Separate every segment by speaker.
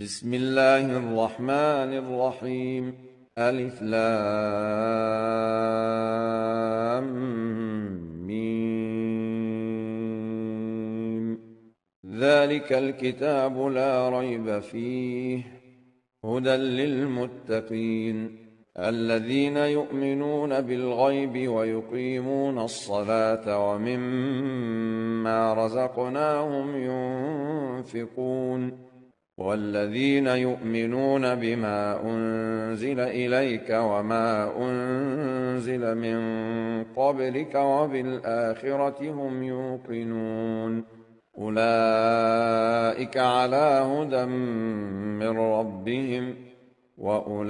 Speaker 1: بسم الله الرحمن الرحيم. ألف لام ميم. ذلك الكتاب لا ريب فيه هدى للمتقين الذين يؤمنون بالغيب ويقيمون الصلاة ومما رزقناهم ينفقون والذين يؤمنون بما أنزل إليك وما أنزل من قبلك وبالآخرة هم يوقنون أولئك على هدى من ربهم وأولئك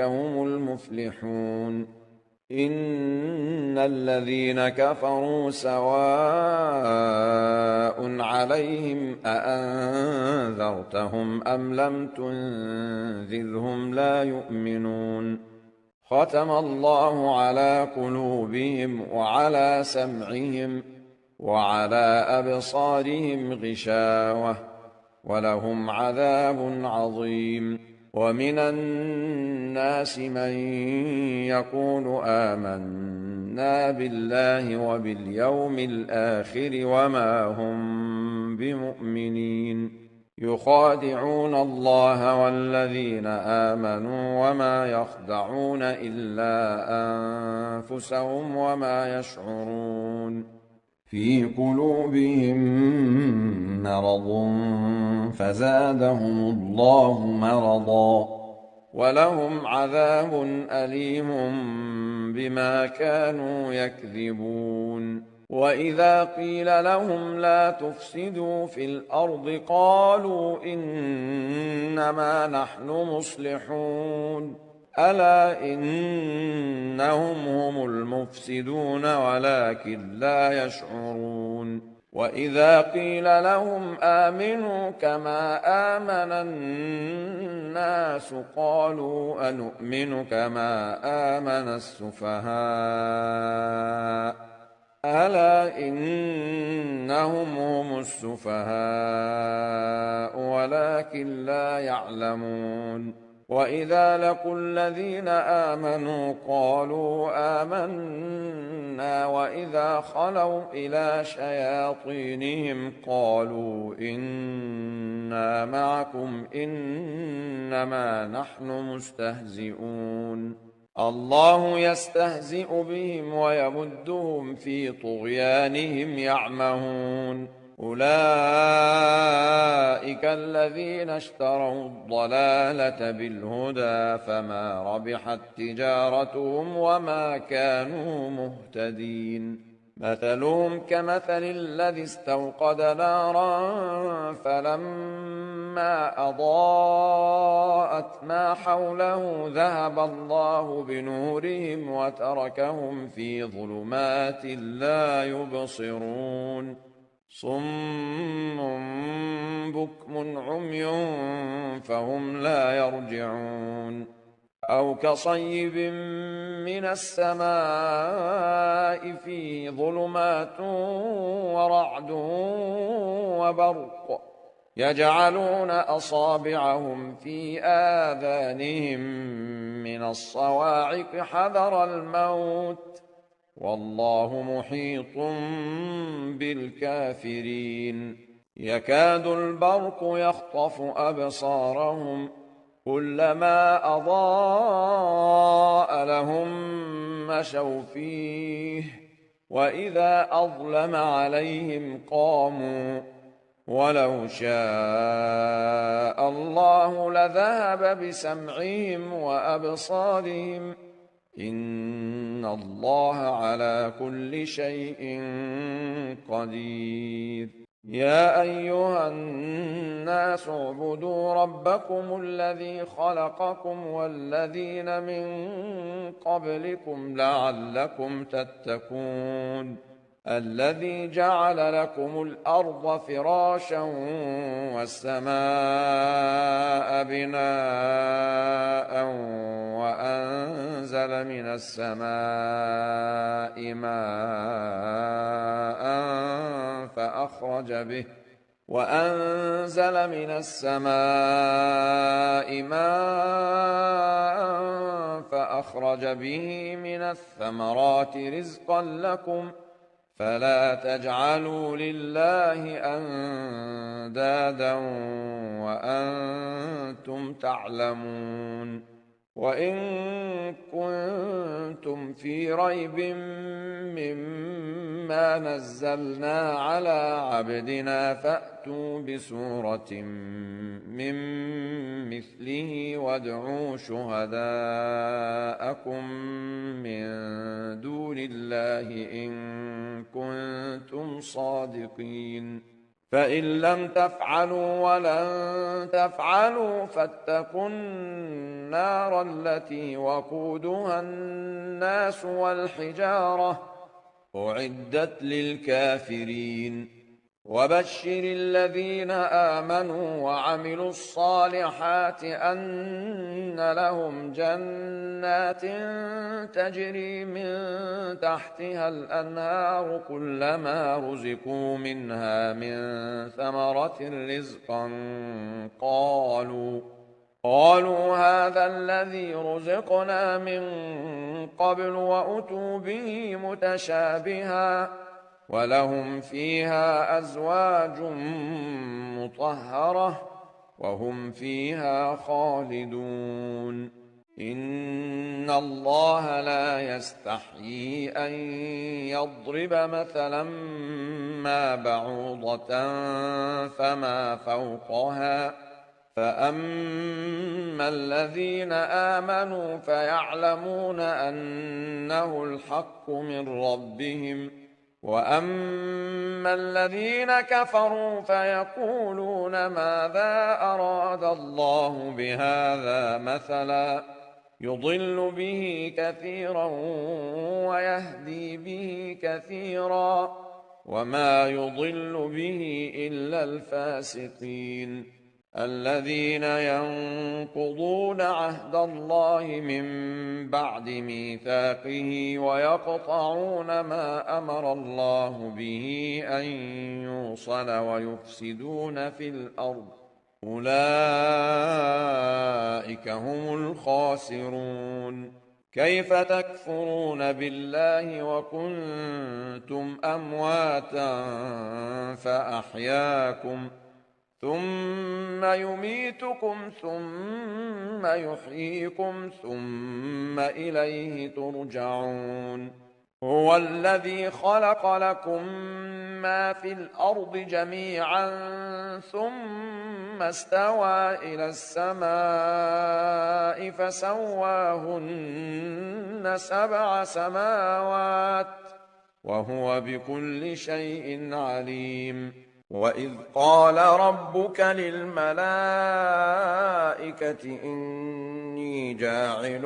Speaker 1: هم المفلحون إن الذين كفروا سواء عليهم أأنذرتهم أم لم تنذرهم لا يؤمنون ختم الله على قلوبهم وعلى سمعهم وعلى أبصارهم غشاوة ولهم عذاب عظيم ومن الناس من يقول آمنا بالله وباليوم الآخر وما هم بمؤمنين يخادعون الله والذين آمنوا وما يخدعون إلا أنفسهم وما يشعرون في قلوبهم مرض فزادهم الله مرضا ولهم عذاب أليم بما كانوا يكذبون وإذا قيل لهم لا تفسدوا في الأرض قالوا إنما نحن مصلحون ألا إنهم هم المفسدون ولكن لا يشعرون وإذا قيل لهم آمنوا كما آمن الناس قالوا أنؤمن كما آمن السفهاء ألا إنهم هم السفهاء ولكن لا يعلمون وإذا لقوا الذين آمنوا قالوا آمنا وإذا خلوا إلى شياطينهم قالوا إنا معكم إنما نحن مستهزئون الله يستهزئ بهم ويمدهم في طغيانهم يعمهون أولئك الذين اشتروا الضلالة بالهدى فما ربحت تجارتهم وما كانوا مهتدين مثلهم كمثل الذي استوقد نارا فلما أضاءت ما حوله ذهب الله بنورهم وتركهم في ظلمات لا يبصرون صم بكم عمي فهم لا يرجعون أو كصيب من السماء فيه ظلمات ورعد وبرق يجعلون أصابعهم في آذانهم من الصواعق حذر الموت والله محيط بالكافرين يكاد البرق يخطف أبصارهم كلما أضاء لهم مشوا فيه وإذا أظلم عليهم قاموا ولو شاء الله لذهب بسمعهم وأبصارهم إن الله على كل شيء قدير يا أيها الناس اعبدوا ربكم الذي خلقكم والذين من قبلكم لعلكم تتقون الذي جعل لكم الأرض فراشا والسماء بناء وأنزل من السماء ماء فأخرج به وأنزل من السماء ماء فأخرج به من الثمرات رزقا لكم فلا تجعلوا لله أندادا وأنتم تعلمون وإن كنتم في ريب مما نزلنا على عبدنا فأتوا بسورة من مثله وادعوا شهداءكم من دون الله إن كنتم صادقين فإن لم تفعلوا ولن تفعلوا فاتقوا النار التي وقودها الناس والحجارة أعدت للكافرين وبشر الذين آمنوا وعملوا الصالحات أن لهم جنات تجري من تحتها الأنهار كلما رزقوا منها من ثمرة رزقا قالوا هذا الذي رزقنا من قبل وأتوا به متشابها ولهم فيها أزواج مطهرة وهم فيها خالدون إن الله لا يستحيي أن يضرب مثلا ما بعوضة فما فوقها فأما الذين آمنوا فيعلمون أنه الحق من ربهم وأما الذين كفروا فيقولون ماذا أراد الله بهذا مثلا يضل به كثيرا ويهدي به كثيرا وما يضل به إلا الفاسقين الذين ينقضون عهد الله من بعد ميثاقه ويقطعون ما أمر الله به أن يوصل ويفسدون في الأرض أولئك هم الخاسرون كيف تكفرون بالله وكنتم أمواتا فأحياكم ثم يميتكم ثم يحييكم ثم إليه ترجعون هو الذي خلق لكم ما في الأرض جميعا ثم استوى إلى السماء فسواهن 7 سماوات وهو بكل شيء عليم وإذ قال ربك للملائكة إني جاعل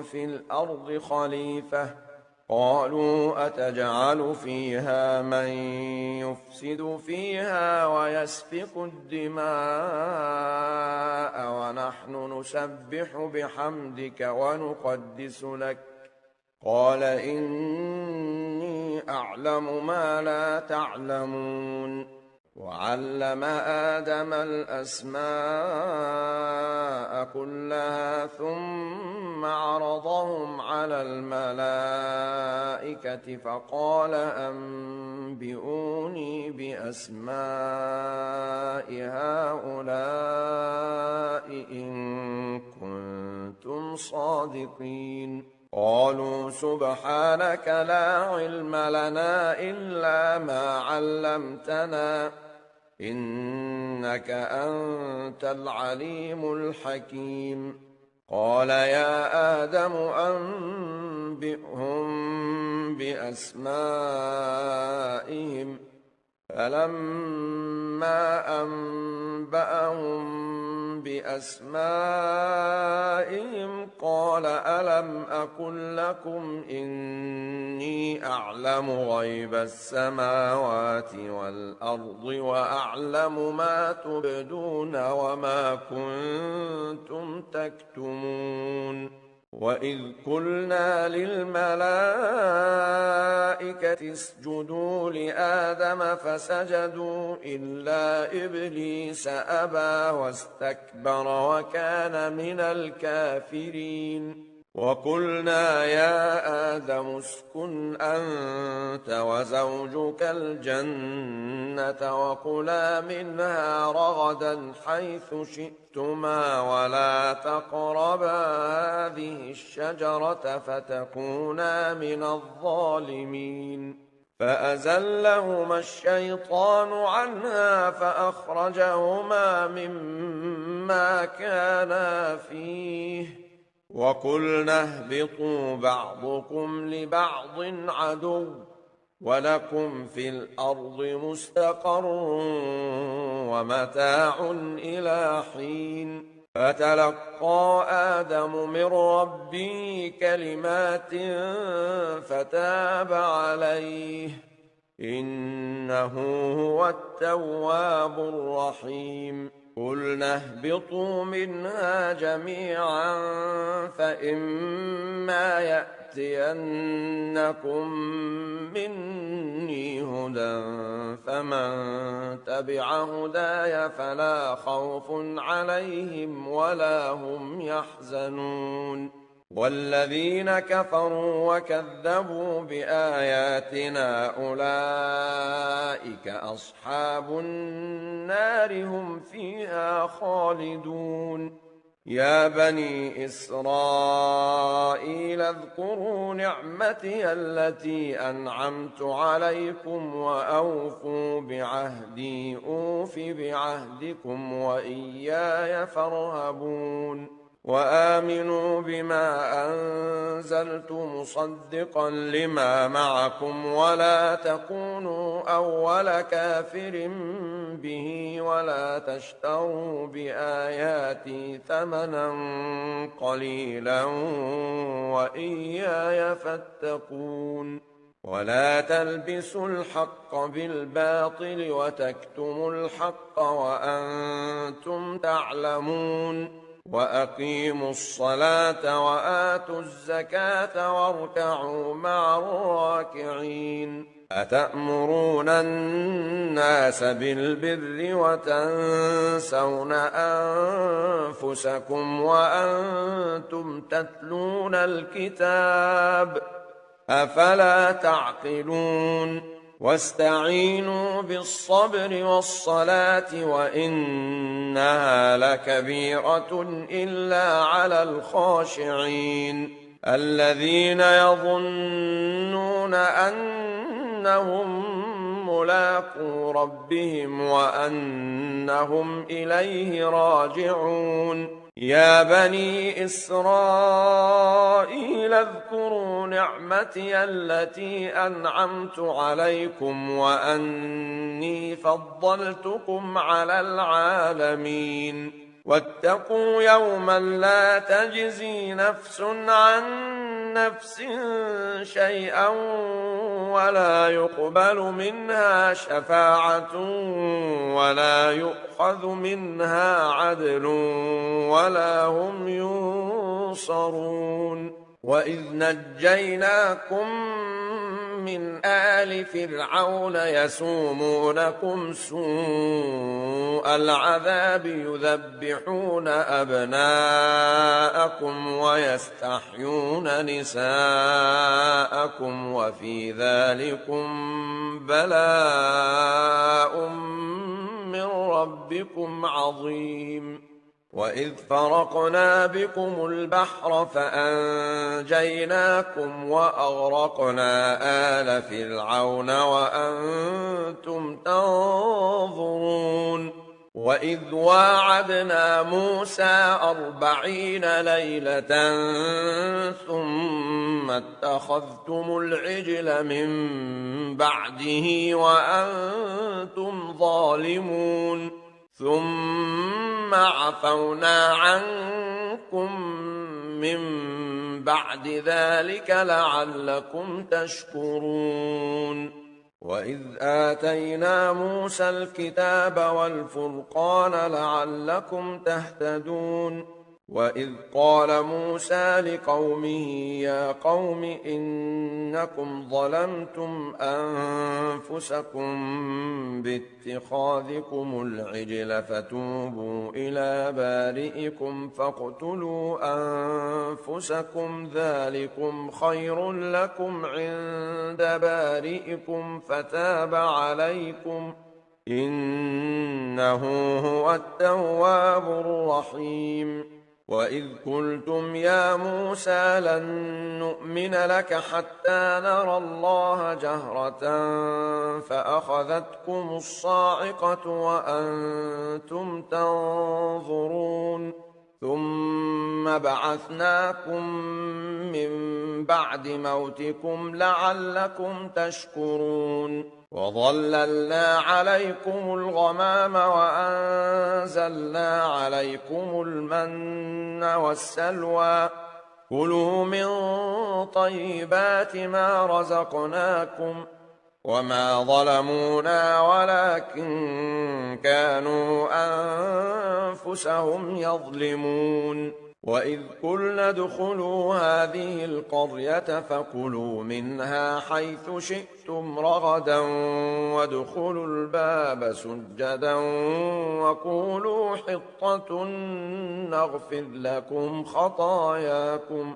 Speaker 1: في الأرض خليفة قالوا أتجعل فيها من يفسد فيها ويسفك الدماء ونحن نسبح بحمدك ونقدس لك قال إني أعلم ما لا تعلمون وعلم آدم الأسماء كلها ثم عرضهم على الملائكة فقال أنبئوني بأسماء هؤلاء إن كنتم صادقين قالوا سبحانك لا علم لنا إلا ما علمتنا إنك أنت العليم الحكيم قال يا آدم أنبئهم بأسمائهم فلما أنبأهم بأسمائهم قال ألم أقل لكم إني أعلم غيب السماوات والأرض وأعلم ما تبدون وما كنتم تكتمون وإذ قلنا للملائكة اسجدوا لآدم فسجدوا إلا إبليس أبى واستكبر وكان من الكافرين وقلنا يا آدم اسكن أنت وزوجك الجنة وكلا منها رغدا حيث شئتما ولا تقربا هذه الشجرة فتكونا من الظالمين فأزلهما الشيطان عنها فأخرجهما مما كانا فيه وقلنا اهبطوا بعضكم لبعض عدو ولكم في الأرض مستقر ومتاع إلى حين فتلقى آدم من ربه كلمات فتاب عليه إنه هو التواب الرحيم قلنا اهبطوا منها جميعا فإما يأتينكم مني هدى فمن تبع هداي فلا خوف عليهم ولا هم يحزنون والذين كفروا وكذبوا بآياتنا أولئك أصحاب النار هم فيها خالدون يا بني إسرائيل اذكروا نعمتي التي أنعمت عليكم وأوفوا بعهدي أوف بعهدكم وإياي فارهبون وآمنوا بما أنزلت مصدقا لما معكم ولا تكونوا أول كافر به ولا تشتروا بآياتي ثمنا قليلا وإياي فاتقون ولا تلبسوا الحق بالباطل وتكتموا الحق وأنتم تعلمون وأقيموا الصلاة وآتوا الزكاة واركعوا مع الراكعين أتأمرون الناس بالبر وتنسون أنفسكم وأنتم تتلون الكتاب أفلا تعقلون واستعينوا بالصبر والصلاة وإنها لكبيرة إلا على الخاشعين الذين يظنون أنهم ملاقو ربهم وأنهم إليه راجعون يا بني إسرائيل اذكروا نعمتي التي أنعمت عليكم وأني فضلتكم على العالمين واتقوا يوما لا تجزي نفس عن نفس شيئا ولا يقبل منها شفاعة ولا يؤخذ منها عدل ولا هم ينصرون وإذ نجيناكم من آل فرعون يسومونكم سوء العذاب يذبحون أبناءكم ويستحيون نساءكم وفي ذلكم بلاء من ربكم عظيم وإذ فرقنا بكم البحر فأنجيناكم وأغرقنا آل فرعون وأنتم تنظرون وإذ واعدنا موسى 40 ليلة ثم اتخذتم العجل من بعده وأنتم ظالمون ثم عفونا عنكم من بعد ذلك لعلكم تشكرون وإذ آتينا موسى الكتاب والفرقان لعلكم تهتدون وإذ قال موسى لقومه يا قوم إنكم ظلمتم أنفسكم باتخاذكم العجل فتوبوا إلى بارئكم فاقتلوا أنفسكم ذلكم خير لكم عند بارئكم فتاب عليكم إنه هو التواب الرحيم. وإذ قلتم يا موسى لن نؤمن لك حتى نرى الله جهرة فأخذتكم الصاعقة وأنتم تنظرون ثم بعثناكم من بعد موتكم لعلكم تشكرون وظللنا عليكم الغمام وأنزلنا عليكم المن والسلوى كلوا من طيبات ما رزقناكم وما ظلمونا ولكن كانوا أنفسهم يظلمون وإذ قلنا ادخلوا هذه القرية فكلوا منها حيث شئتم رغدا وادخلوا الباب سجدا وقولوا حطة نغفر لكم خطاياكم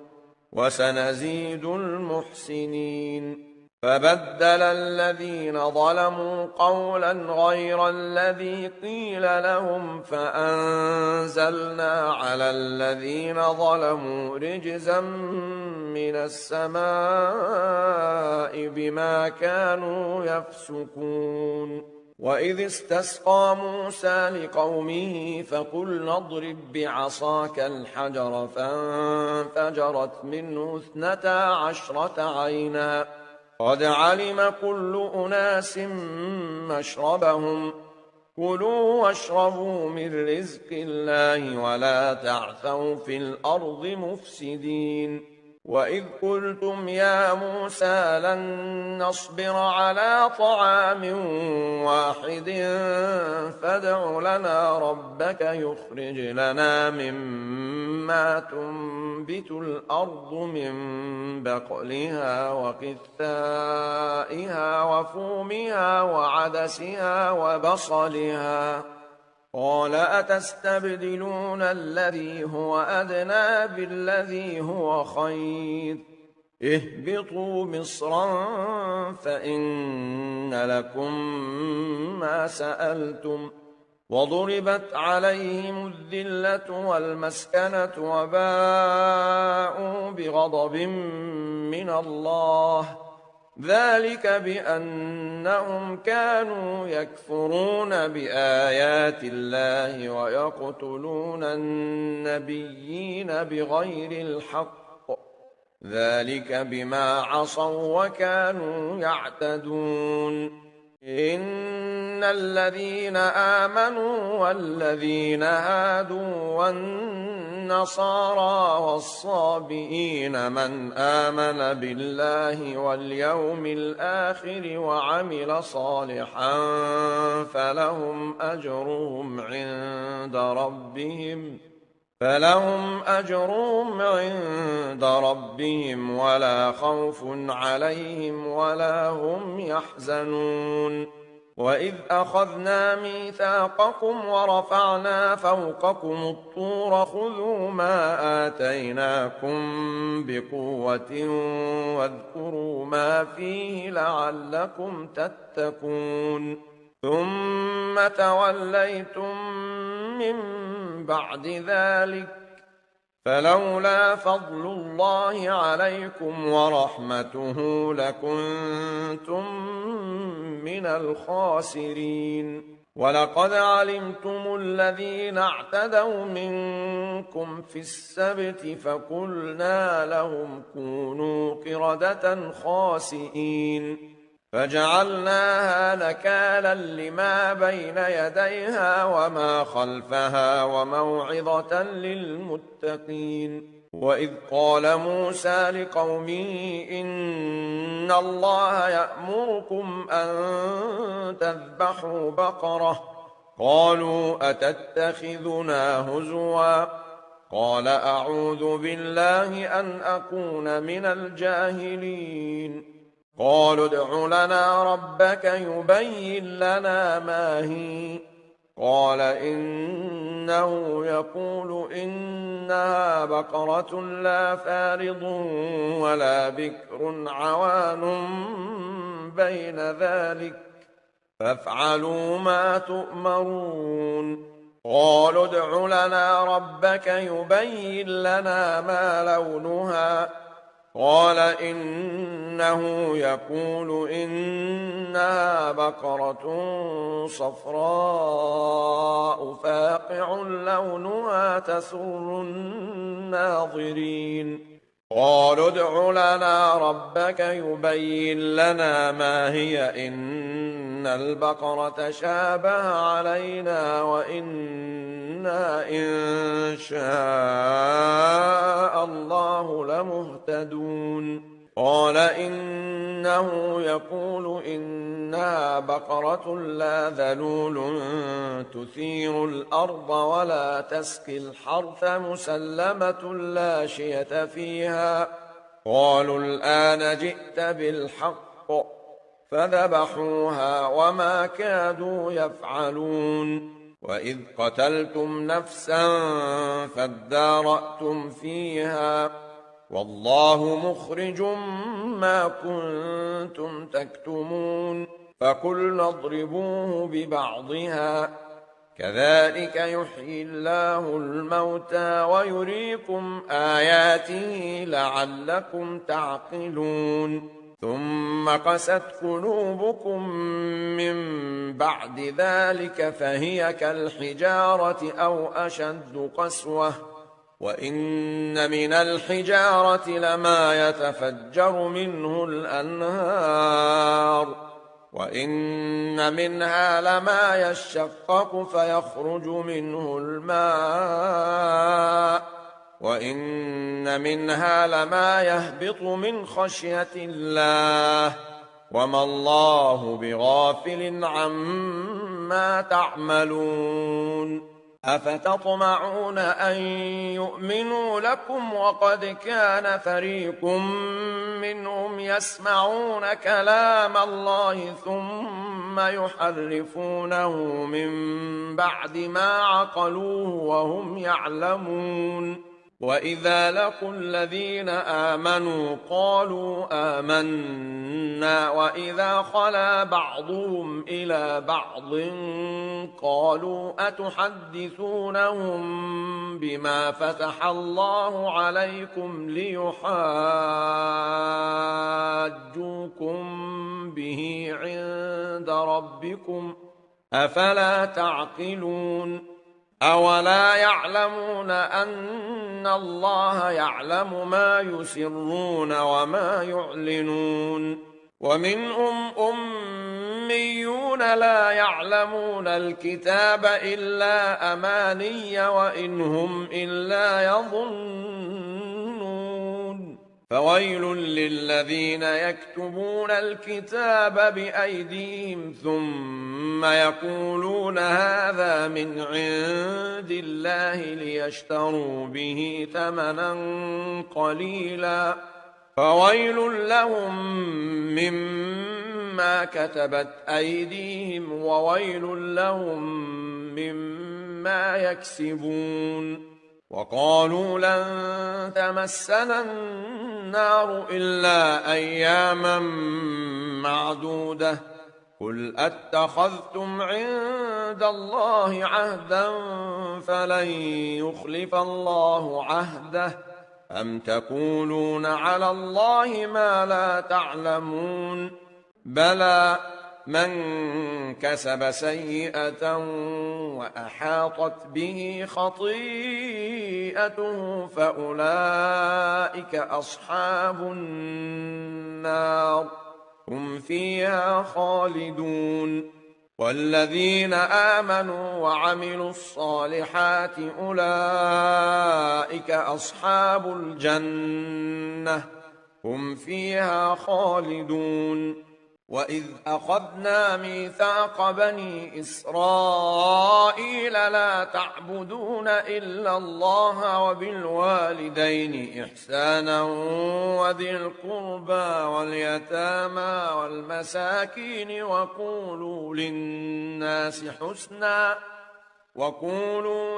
Speaker 1: وسنزيد المحسنين فبدل الذين ظلموا قولا غير الذي قيل لهم فأنزلنا على الذين ظلموا رجزا من السماء بما كانوا يفسقون وإذ استسقى موسى لقومه فقلنا اضرب بعصاك الحجر فانفجرت منه 12 عينا قد علم كل أناس مشربهم كلوا واشربوا من رزق الله ولا تعثوا في الأرض مفسدين وإذ قلتم يا موسى لن نصبر على طعام واحد فادع لنا ربك يخرج لنا مما تنبت الأرض من بقلها وقثائها وفومها وعدسها وبصلها قال أتستبدلون الذي هو أدنى بالذي هو خير اهبطوا مصرا فإن لكم ما سألتم وضربت عليهم الذلة والمسكنة وباءوا بغضب من الله ذلك بأنهم كانوا يكفرون بآيات الله ويقتلون النبيين بغير الحق ذلك بما عصوا وكانوا يعتدون إن الذين آمنوا والذين هادوا والنصارى والصابئين من آمن بالله واليوم الآخر وعمل صالحا فلهم أجرهم عند ربهم ولا خوف عليهم ولا هم يحزنون وإذ أخذنا ميثاقكم ورفعنا فوقكم الطور خذوا ما آتيناكم بقوة واذكروا ما فيه لعلكم تتقون ثم توليتم من بعد ذلك فلولا فضل الله عليكم ورحمته لكنتم من الخاسرين ولقد علمتم الذين اعتدوا منكم في السبت فقلنا لهم كونوا قردة خاسئين فجعلناها نكالا لما بين يديها وما خلفها وموعظة للمتقين وإذ قال موسى لقومه إن الله يأمركم أن تذبحوا بقرة قالوا أتتخذنا هزوا قال أعوذ بالله أن أكون من الجاهلين قالوا ادع لنا ربك يبين لنا ما هي قال إنه يقول إنها بقرة لا فارض ولا بكر عوان بين ذلك فافعلوا ما تؤمرون قالوا ادع لنا ربك يبين لنا ما لونها قال إنه يقول إنها بقرة صفراء فاقع لونها تسر الناظرين قالوا ادع لنا ربك يبين لنا ما هي إن البقرة شابه علينا وإنا إن شاء الله لمهتدون قال إنه يقول إنها بقرة لا ذلول تثير الأرض ولا تسقي الحرث مسلمة لا شية فيها قالوا الآن جئت بالحق فذبحوها وما كادوا يفعلون وإذ قتلتم نفسا فادارأتم فيها والله مخرج ما كنتم تكتمون فقلنا اضربوه ببعضها كذلك يحيي الله الموتى ويريكم آياته لعلكم تعقلون ثم قست قلوبكم من بعد ذلك فهي كالحجارة أو أشد قسوة وإن من الحجارة لما يتفجر منه الأنهار وإن منها لما يشقق فيخرج منه الماء وإن منها لما يهبط من خشية الله وما الله بغافل عما تعملون أفتطمعون أن يؤمنوا لكم وقد كان فريق منهم يسمعون كلام الله ثم يحرفونه من بعد ما عقلوه وهم يعلمون وإذا لقوا الذين آمنوا قالوا آمنا وإذا خلا بعضهم إلى بعض قالوا أتحدثونهم بما فتح الله عليكم ليحاجوكم به عند ربكم أفلا تعقلون أولا يعلمون أن الله يعلم ما يسرون وما يعلنون ومنهم أميون لا يعلمون الكتاب إلا أماني وإن هم إلا يظنون فويل للذين يكتبون الكتاب بأيديهم ثم يقولون هذا من عند الله ليشتروا به ثمنا قليلا فويل لهم مما كتبت أيديهم وويل لهم مما يكسبون وقالوا لن تمسنا النار إلا أياما معدودة قل أتخذتم عند الله عهدا فلن يخلف الله عهده أم تقولون على الله ما لا تعلمون بلى من كسب سيئة وأحاطت به خطيئته فأولئك أصحاب النار هم فيها خالدون والذين آمنوا وعملوا الصالحات أولئك أصحاب الجنة هم فيها خالدون وإذ أخذنا ميثاق بني إسرائيل لا تعبدون إلا الله وبالوالدين إحسانا وذي القربى واليتامى والمساكين وقولوا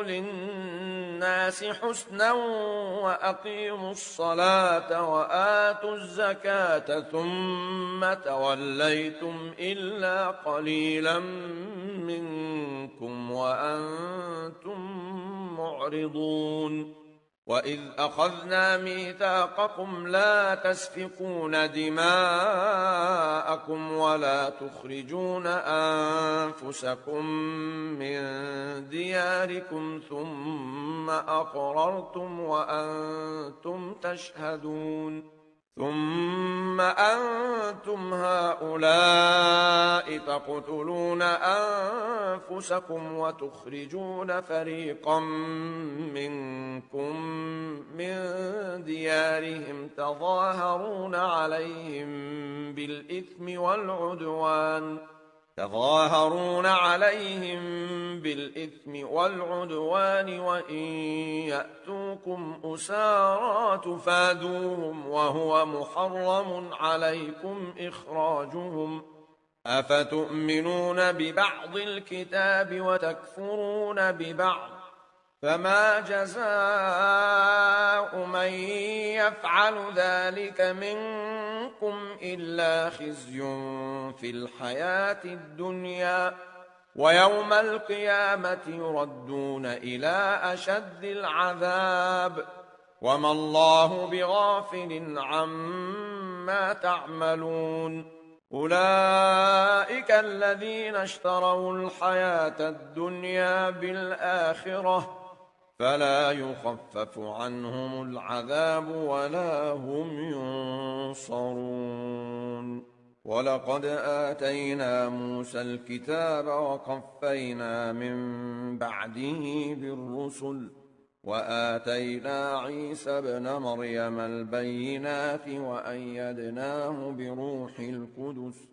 Speaker 1: للناس حسنا وأقيموا الصلاة وآتوا الزكاة ثم توليتم إلا قليلا منكم وأنتم معرضون وإذ أخذنا ميثاقكم لا تسفكون دماءكم ولا تخرجون أنفسكم من دياركم ثم أقررتم وأنتم تشهدون ثم أنتم هؤلاء تقتلون أنفسكم وتخرجون فريقا منكم من ديارهم تظاهرون عليهم بالإثم والعدوان وإن يأتوكم أسارى تفادوهم وهو محرم عليكم إخراجهم أفتؤمنون ببعض الكتاب وتكفرون ببعض فما جزاء من يفعل ذلك منكم إلا خزي في الحياة الدنيا ويوم القيامة يردون إلى أشد العذاب وما الله بغافل عما تعملون أولئك الذين اشتروا الحياة الدنيا بالآخرة فلا يخفف عنهم العذاب ولا هم ينصرون ولقد آتينا موسى الكتاب وقفينا من بعده بالرسل وآتينا عيسى ابن مريم البينات وأيدناه بروح القدس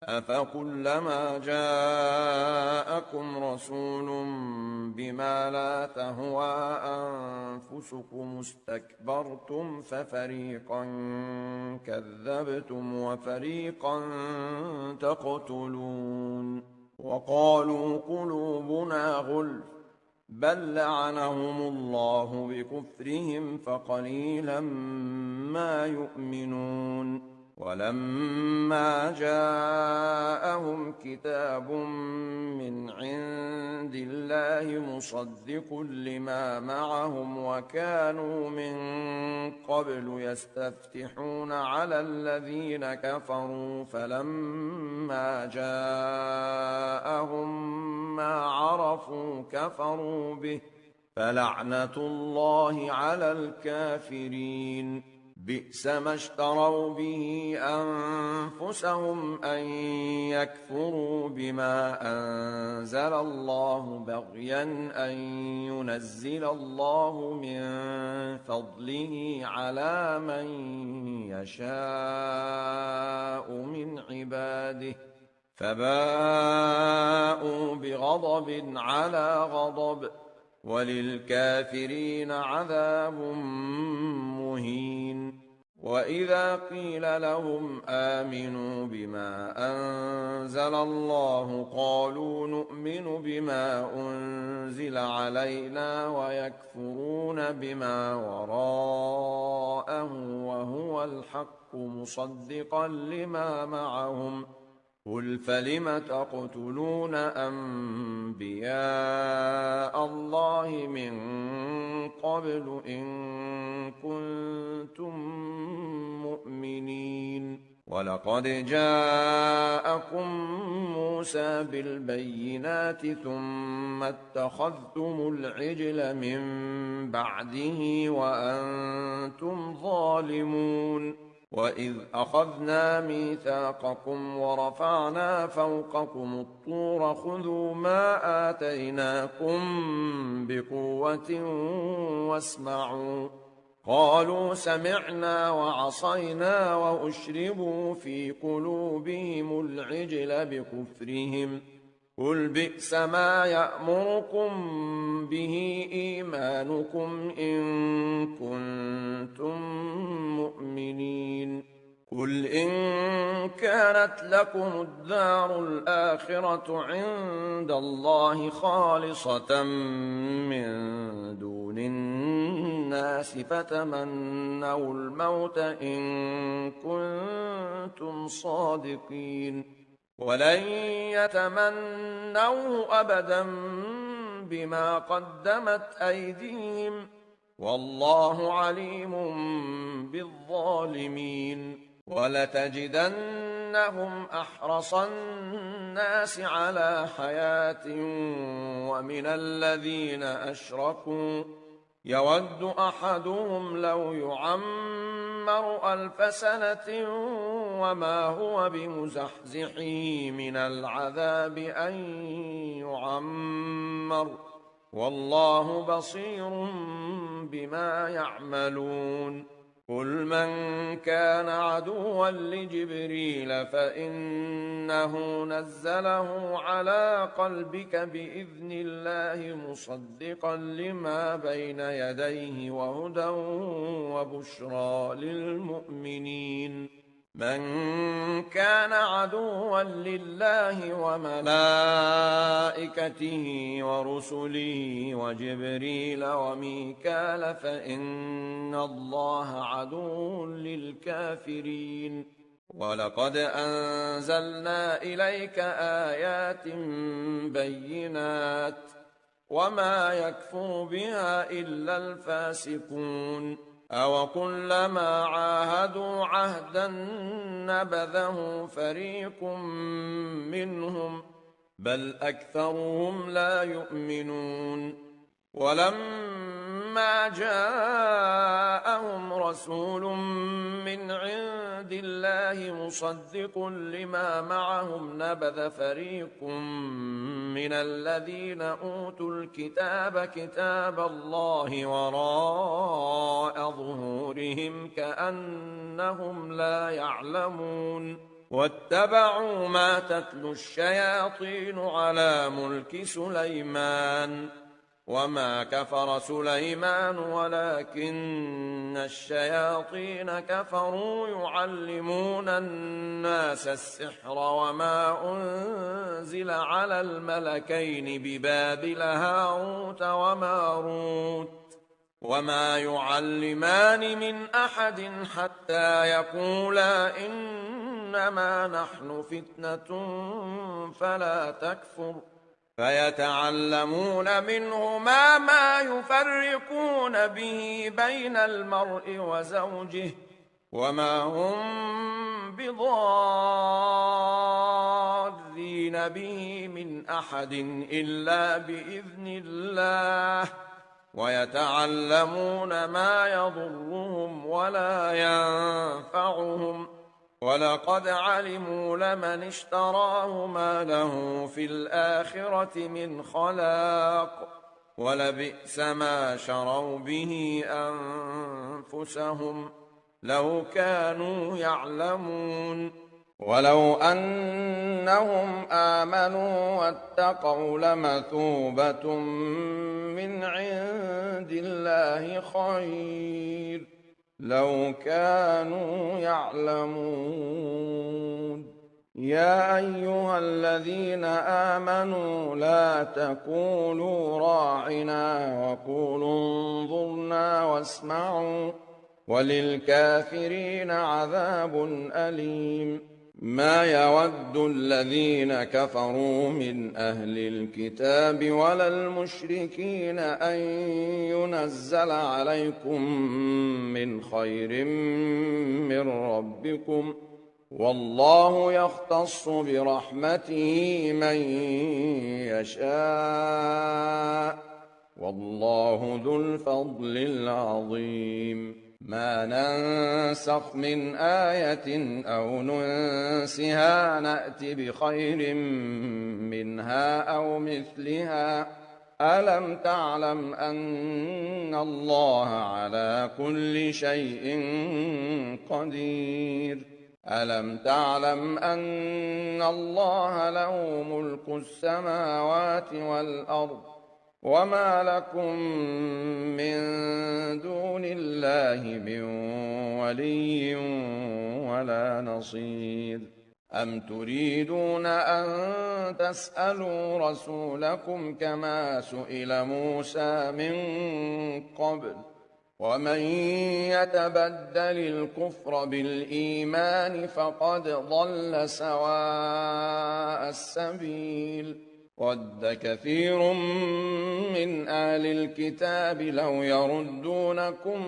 Speaker 1: أفكلما جاءكم رسول بما لا تهوى أنفسكم استكبرتم ففريقا كذبتم وفريقا تقتلون وقالوا قلوبنا غلف بل لعنهم الله بكفرهم فقليلا ما يؤمنون ولما جاءهم كتاب من عند الله مصدق لما معهم وكانوا من قبل يستفتحون على الذين كفروا فلما جاءهم ما عرفوا كفروا به فلعنة الله على الكافرين بئس ما اشتروا به أنفسهم أن يكفروا بما أنزل الله بغيا أن ينزل الله من فضله على من يشاء من عباده فباءوا بغضب على غضب وللكافرين عذاب مهين وإذا قيل لهم آمنوا بما أنزل الله قالوا نؤمن بما أنزل علينا ويكفرون بما وراءه وهو الحق مصدقا لما معهم قل فلم تقتلون أنبياء الله من قبل إن كنتم مؤمنين ولقد جاءكم موسى بالبينات ثم اتخذتم العجل من بعده وأنتم ظالمون وإذ أخذنا ميثاقكم ورفعنا فوقكم الطور خذوا ما آتيناكم بقوة واسمعوا قالوا سمعنا وعصينا وأشربوا في قلوبهم العجل بكفرهم قل بئس ما يأمركم به إيمانكم إن كنتم مؤمنين قل إن كانت لكم الدار الآخرة عند الله خالصة من دون الناس فتمنوا الموت إن كنتم صادقين ولن يتمنوه أبدا بما قدمت أيديهم والله عليم بالظالمين ولتجدنهم أحرص الناس على حياة ومن الذين أشركوا يود أحدهم لو يعمر 1000 سنة وما هو بمزحزحه من العذاب أن يعمر والله بصير بما يعملون قل من كان عدوا لجبريل فإنه نزله على قلبك بإذن الله مصدقا لما بين يديه وهدى وبشرى للمؤمنين من كان عدوا لله وملائكته ورسله وجبريل وميكال فإن الله عدو للكافرين ولقد أنزلنا إليك آيات بينات وما يكفر بها إلا الفاسقون أوكلما عاهدوا عهدا نبذه فريق منهم بل أكثرهم لا يؤمنون ولما جاءهم رسول من عند الله مصدق لما معهم نبذ فريق من الذين أوتوا الكتاب كتاب الله وراء ظهورهم كأنهم لا يعلمون واتبعوا ما تتلو الشياطين على ملك سليمان وما كفر سليمان ولكن الشياطين كفروا يعلمون الناس السحر وما أنزل على الملكين ببابل هاروت وماروت وما يعلمان من أحد حتى يقولا إنما نحن فتنة فلا تكفر فيتعلمون منهما ما يفرقون به بين المرء وزوجه وما هم بضارين به من أحد إلا بإذن الله ويتعلمون ما يضرهم ولا ينفعهم ولقد علموا لمن اشتراه ما له في الآخرة من خلاق ولبئس ما شروا به أنفسهم لو كانوا يعلمون ولو أنهم آمنوا واتقوا لمثوبة من عند الله خير لو كانوا يعلمون يا أيها الذين آمنوا لا تقولوا راعنا وقولوا انظرنا واسمعوا وللكافرين عذاب أليم ما يود الذين كفروا من أهل الكتاب ولا المشركين أن ينزل عليكم من خير من ربكم والله يختص برحمته من يشاء والله ذو الفضل العظيم ما ننسخ من آية أو ننسها نأت بخير منها ألم تعلم أن الله على كل شيء قدير ألم تعلم أن الله له ملك السماوات والأرض وما لكم من دون الله من ولي ولا نصير أم تريدون أن تسألوا رسولكم كما سئل موسى من قبل ومن يتبدل الكفر بالإيمان فقد ضل سواء السبيل ود كثير من أهل الكتاب لو يردونكم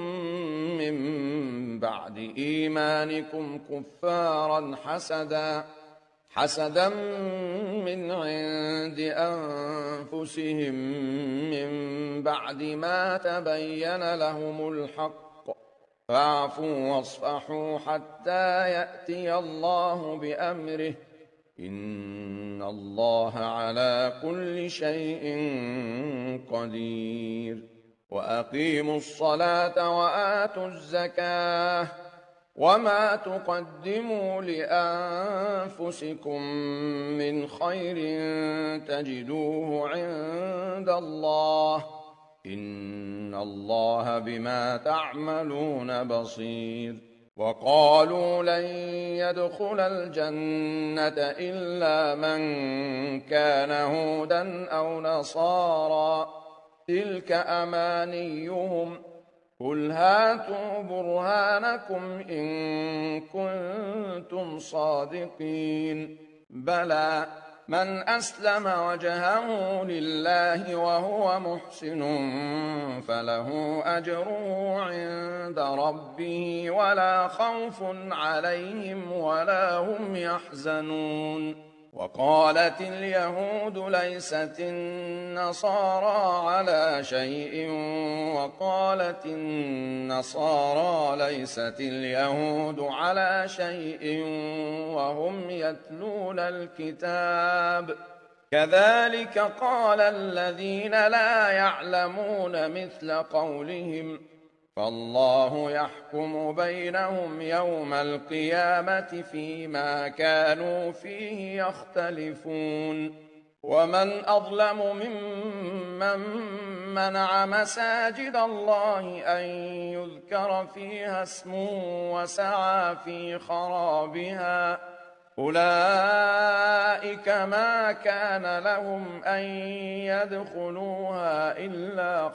Speaker 1: من بعد إيمانكم كفارا حسدا من عند أنفسهم من بعد ما تبين لهم الحق فاعفوا واصفحوا حتى يأتي الله بأمره إن الله على كل شيء قدير وأقيموا الصلاة وآتوا الزكاة وما تقدموا لأنفسكم من خير تجدوه عند الله إن الله بما تعملون بصير وقالوا لن يدخل الجنة إلا من كان هودا أو نصارى تلك أمانيهم قل هاتوا برهانكم إن كنتم صادقين بلى من أسلم وجهه لله وهو محسن فله أجره عند ربه ولا خوف عليهم ولا هم يحزنون وقالت اليهود ليست النصارى على شيء وقالت النصارى ليست اليهود على شيء وهم يتلون الكتاب كذلك قال الذين لا يعلمون مثل قولهم فالله يحكم بينهم يوم القيامة فيما كانوا فيه يختلفون ومن أظلم ممن منع مساجد الله أن يذكر فيها اسمه وسعى في خرابها أولئك ما كان لهم أن يدخلوها إلا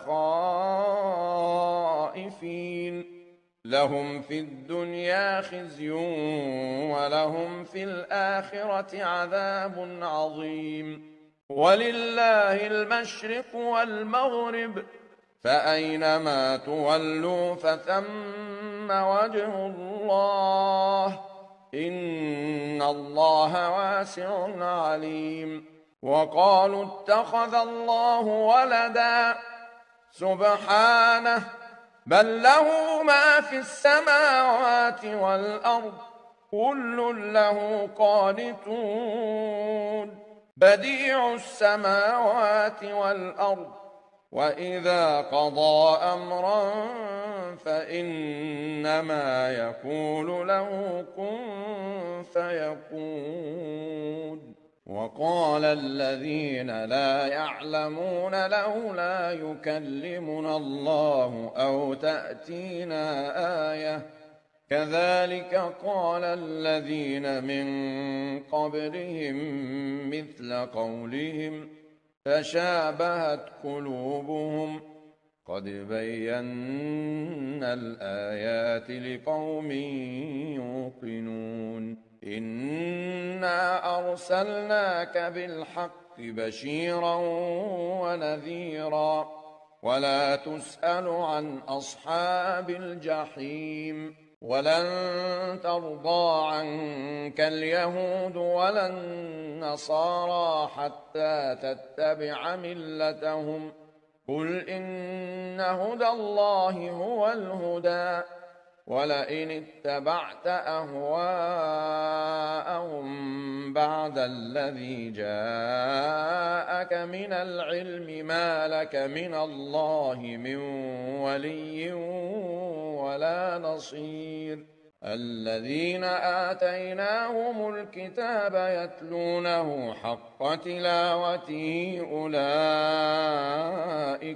Speaker 1: خائفين لهم في الدنيا خزي ولهم في الآخرة عذاب عظيم ولله المشرق والمغرب فأينما تولوا فثم وجه الله إن الله واسع عليم وقالوا اتخذ الله ولدا سبحانه بل له ما في السماوات والأرض كل له قانتون بديع السماوات والأرض وإذا قضى أمرا فإنما يقول له كن فيكون وقال الذين لا يعلمون لولا يكلمنا الله أو تأتينا آية كذلك قال الذين من قبلهم مثل قولهم تشابهت قلوبهم قد بينا الآيات لقوم يوقنون إنا أرسلناك بالحق بشيرا ونذيرا ولا تسأل عن أصحاب الجحيم ولن ترضى عنك اليهود ولا النصارى حتى تتبع ملتهم قل إن هدى الله هو الهدى ولئن اتبعت أهواءهم بعد الذي جاءك من العلم ما لك من الله من ولي ولا نصير الذين آتيناهم الكتاب يتلونه حق تلاوته أولئك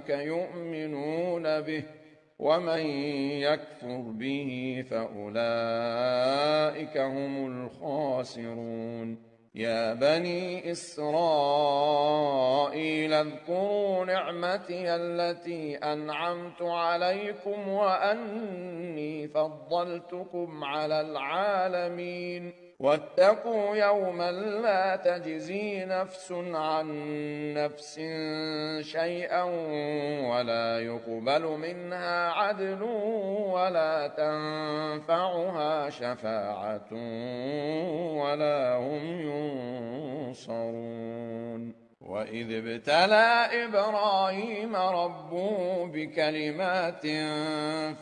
Speaker 1: يؤمنون به ومن يكفر به فأولئك هم الخاسرون يا بني إسرائيل اذكروا نعمتي التي أنعمت عليكم وأني فضلتكم على العالمين واتقوا يوما لا تجزي نفس عن نفس شيئا ولا يقبل منها عدل ولا تنفعها شفاعة ولا هم ينصرون وإذ ابتلى إبراهيم ربه بكلمات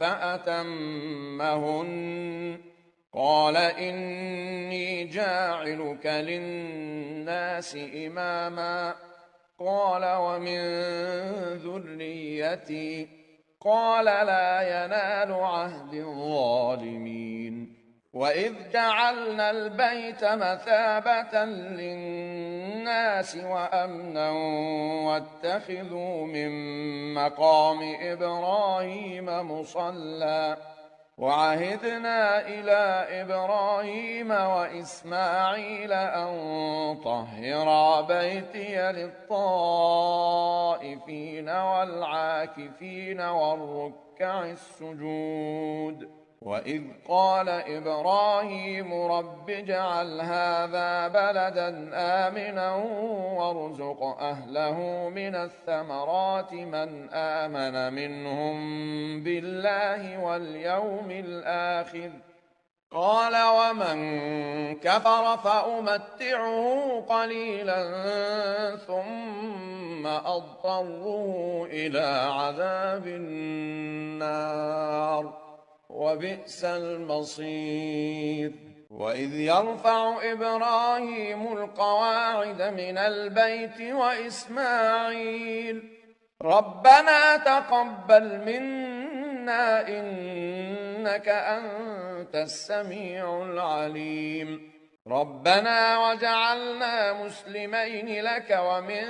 Speaker 1: فأتمهن قال إني جاعلك للناس إماما قال ومن ذريتي قال لا ينال عهد الظالمين وإذ جعلنا البيت مثابة للناس وأمنا واتخذوا من مقام إبراهيم مصلى وعهدنا إلى إبراهيم وإسماعيل أن طهرا بيتي للطائفين والعاكفين والركع السجود وإذ قال إبراهيم رب اجعل هذا بلدا آمنا وارزق أهله من الثمرات من آمن منهم بالله واليوم الآخر قال ومن كفر فأمتعه قليلا ثم أضطره إلى عذاب النار وبئس المصير وإذ يرفع إبراهيم القواعد من البيت وإسماعيل ربنا تقبل منا إنك أنت السميع العليم ربنا وجعلنا مسلمين لك ومن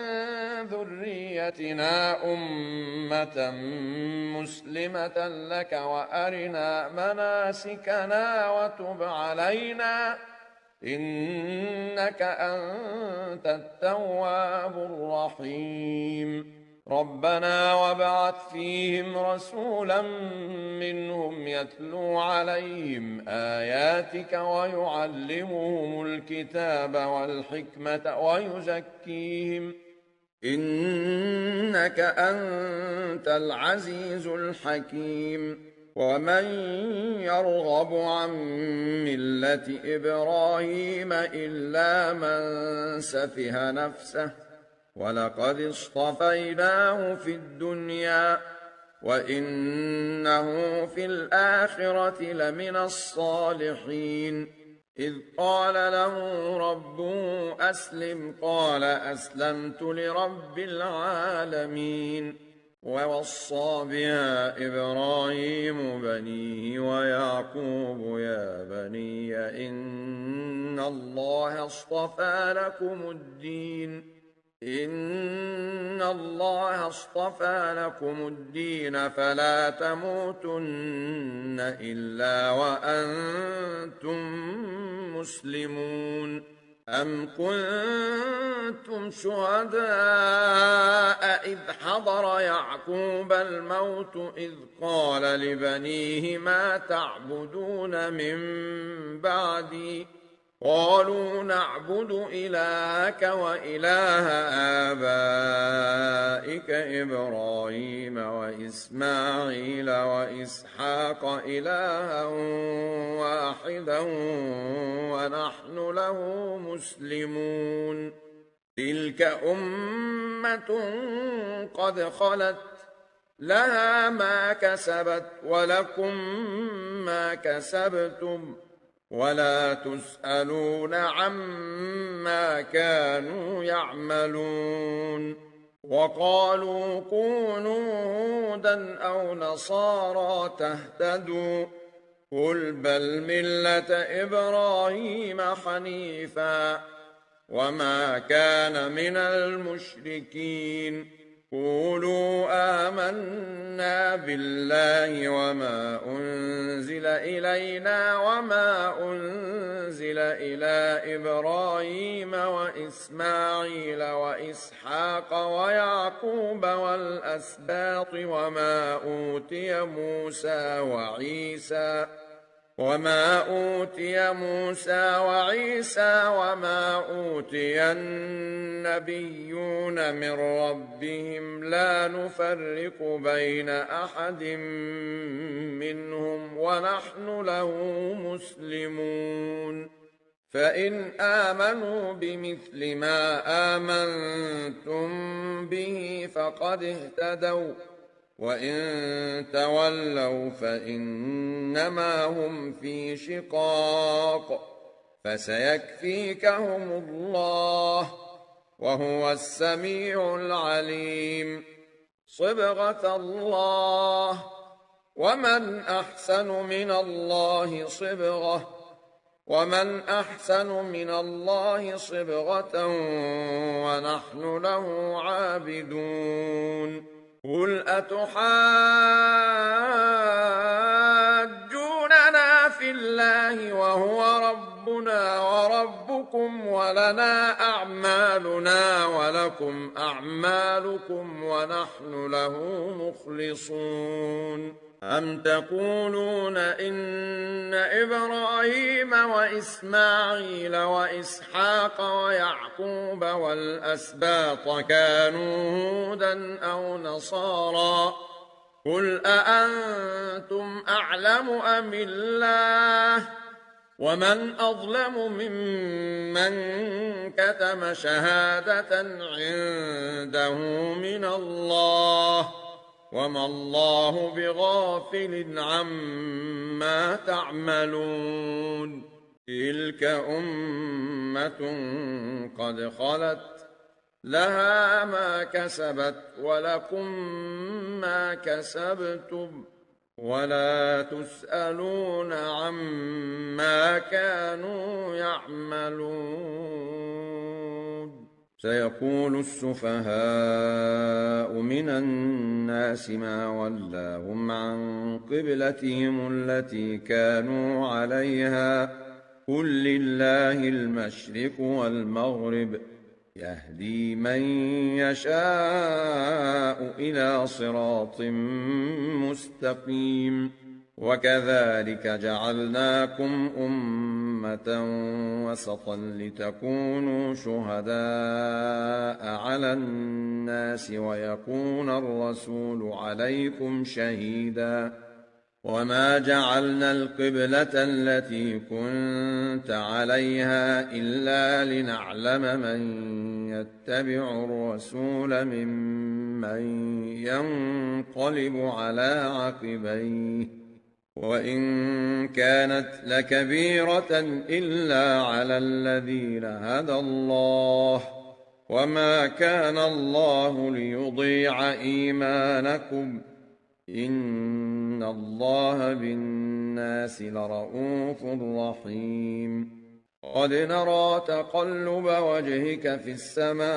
Speaker 1: ذريتنا أمة مسلمة لك وأرنا مناسكنا وتب علينا إنك أنت التواب الرحيم ربنا وابعث فيهم رسولا منهم يتلو عليهم آياتك ويعلمهم الكتاب والحكمة ويزكيهم إنك أنت العزيز الحكيم ومن يرغب عن ملة إبراهيم إلا من سفه نفسه ولقد اصطفيناه في الدنيا وإنه في الآخرة لمن الصالحين إذ قال له ربه أسلم قال أسلمت لرب العالمين ووصى بها إبراهيم بنيه ويعقوب يا بني إن الله اصطفى لكم الدين فلا تموتن إلا وأنتم مسلمون أم كنتم شهداء إذ حضر يعقوب الموت إذ قال لبنيه ما تعبدون من بعدي قالوا نعبد إلهك وإله آبائك إبراهيم وإسماعيل وإسحاق إلها واحدا ونحن له مسلمون تلك أمة قد خلت لها ما كسبت ولكم ما كسبتم ولا تسألون عما كانوا يعملون. وقالوا كونوا هودا أو نصارى تهتدوا قل بل ملة إبراهيم حنيفا وما كان من المشركين. قولوا آمنا بالله وما أنزل إلينا وما أنزل إلى إبراهيم وإسماعيل وإسحاق ويعقوب والأسباط وما أوتي موسى وعيسى وما أوتي النبيون من ربهم لا نفرق بين أحد منهم ونحن له مسلمون. فإن آمنوا بمثل ما آمنتم به فقد اهتدوا وإن تولوا فإنما هم في شقاق فسيكفيكهم الله وهو السميع العليم. صبغة الله ومن أحسن من الله صبغة ونحن له عابدون. قل أتحاجوننا في الله وهو ربنا وربكم ولنا أعمالنا ولكم أعمالكم ونحن له مخلصون. أم تقولون إن إبراهيم وإسماعيل وإسحاق ويعقوب والأسباط كانوا هودا أو نصارى قل أأنتم أعلم أم الله ومن أظلم ممن كتم شهادة عنده من الله وما الله بغافل عما تعملون. تلك أمة قد خلت لها ما كسبت ولكم ما كسبتم ولا تسألون عما كانوا يعملون. سيقول السفهاء من الناس ما ولاهم عن قبلتهم التي كانوا عليها قل لله المشرق والمغرب يهدي من يشاء إلى صراط مستقيم. وكذلك جعلناكم أمة وسطا لتكونوا شهداء على الناس ويكون الرسول عليكم شهيدا. وما جعلنا القبلة التي كنت عليها إلا لنعلم من يتبع الرسول ممن ينقلب على عقبيه وإن كانت لكبيرة إلا على الذين هدى الله وما كان الله ليضيع إيمانكم إن الله بالناس لرءوف رحيم. قد نرى تقلب وجهك في السماء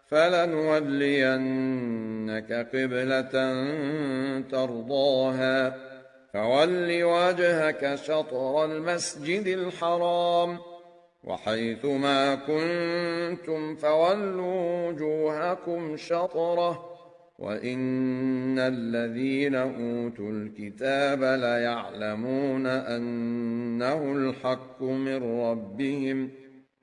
Speaker 1: فلنولينك قبلة ترضاها فول وجهك شطر المسجد الحرام وحيث ما كنتم فولوا وجوهكم شطره وإن الذين أوتوا الكتاب ليعلمون أنه الحق من ربهم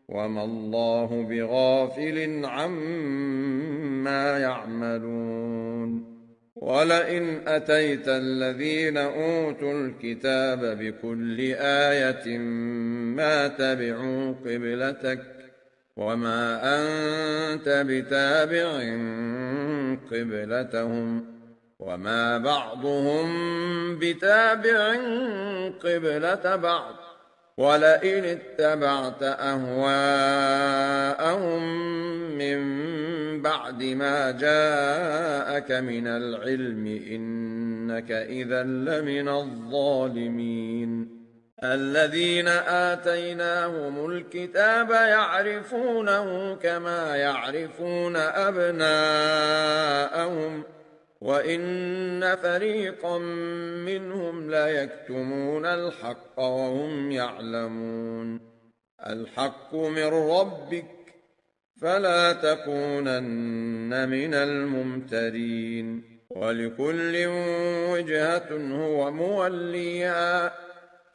Speaker 1: وما الله بغافل عما يعملون. ولئن أتيت الذين أوتوا الكتاب بكل آية ما تبعوا قبلتك وما أنت بتابع قبلتهم وما بعضهم بتابع قبلة بعض ولئن اتبعت أهواءهم من بعد ما جاءك من العلم إنك إذا لمن الظالمين الذين آتيناهم الكتاب يعرفونه كما يعرفون أبناءهم وإن فريقا منهم ليكتمون الحق وهم يعلمون الحق من ربك فلا تكونن من الممترين ولكل وجهة هو موليها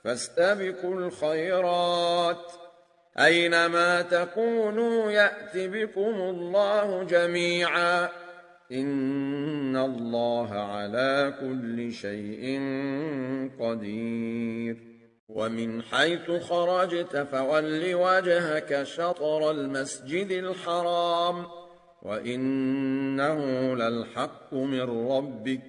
Speaker 1: فاستبقوا الخيرات أينما تكونوا يأت بكم الله جميعا إن الله على كل شيء قدير ومن حيث خرجت فول وجهك شطر المسجد الحرام وإنه للحق من ربك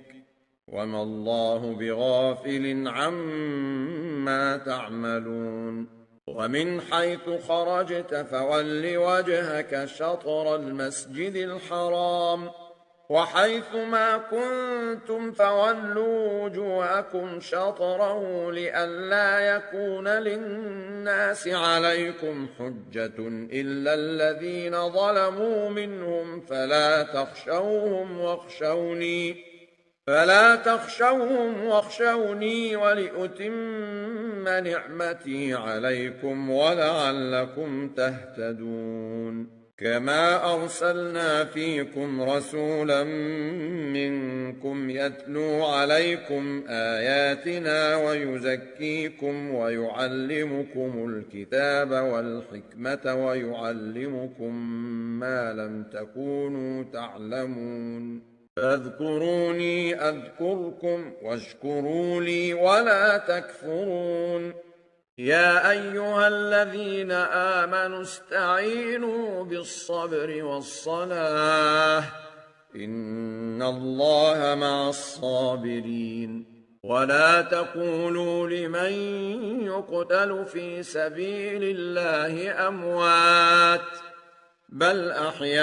Speaker 1: وما الله بغافل عما تعملون ومن حيث خرجت فول وجهك شطر المسجد الحرام وحيث ما كنتم فولوا وجوهكم شطره لئلا يكون للناس عليكم حجة إلا الذين ظلموا منهم فلا تخشوهم واخشوني ولأتم نعمتي عليكم ولعلكم تهتدون كما أرسلنا فيكم رسولا منكم يتلو عليكم آياتنا ويزكيكم ويعلمكم الكتاب والحكمة ويعلمكم ما لم تكونوا تعلمون فاذكروني أذكركم واشكروا لي ولا تكفرون يا أيها الذين آمنوا استعينوا بالصبر والصلاة إن الله مع الصابرين ولا تقولوا لمن يقتل في سبيل الله أموات بل أحياء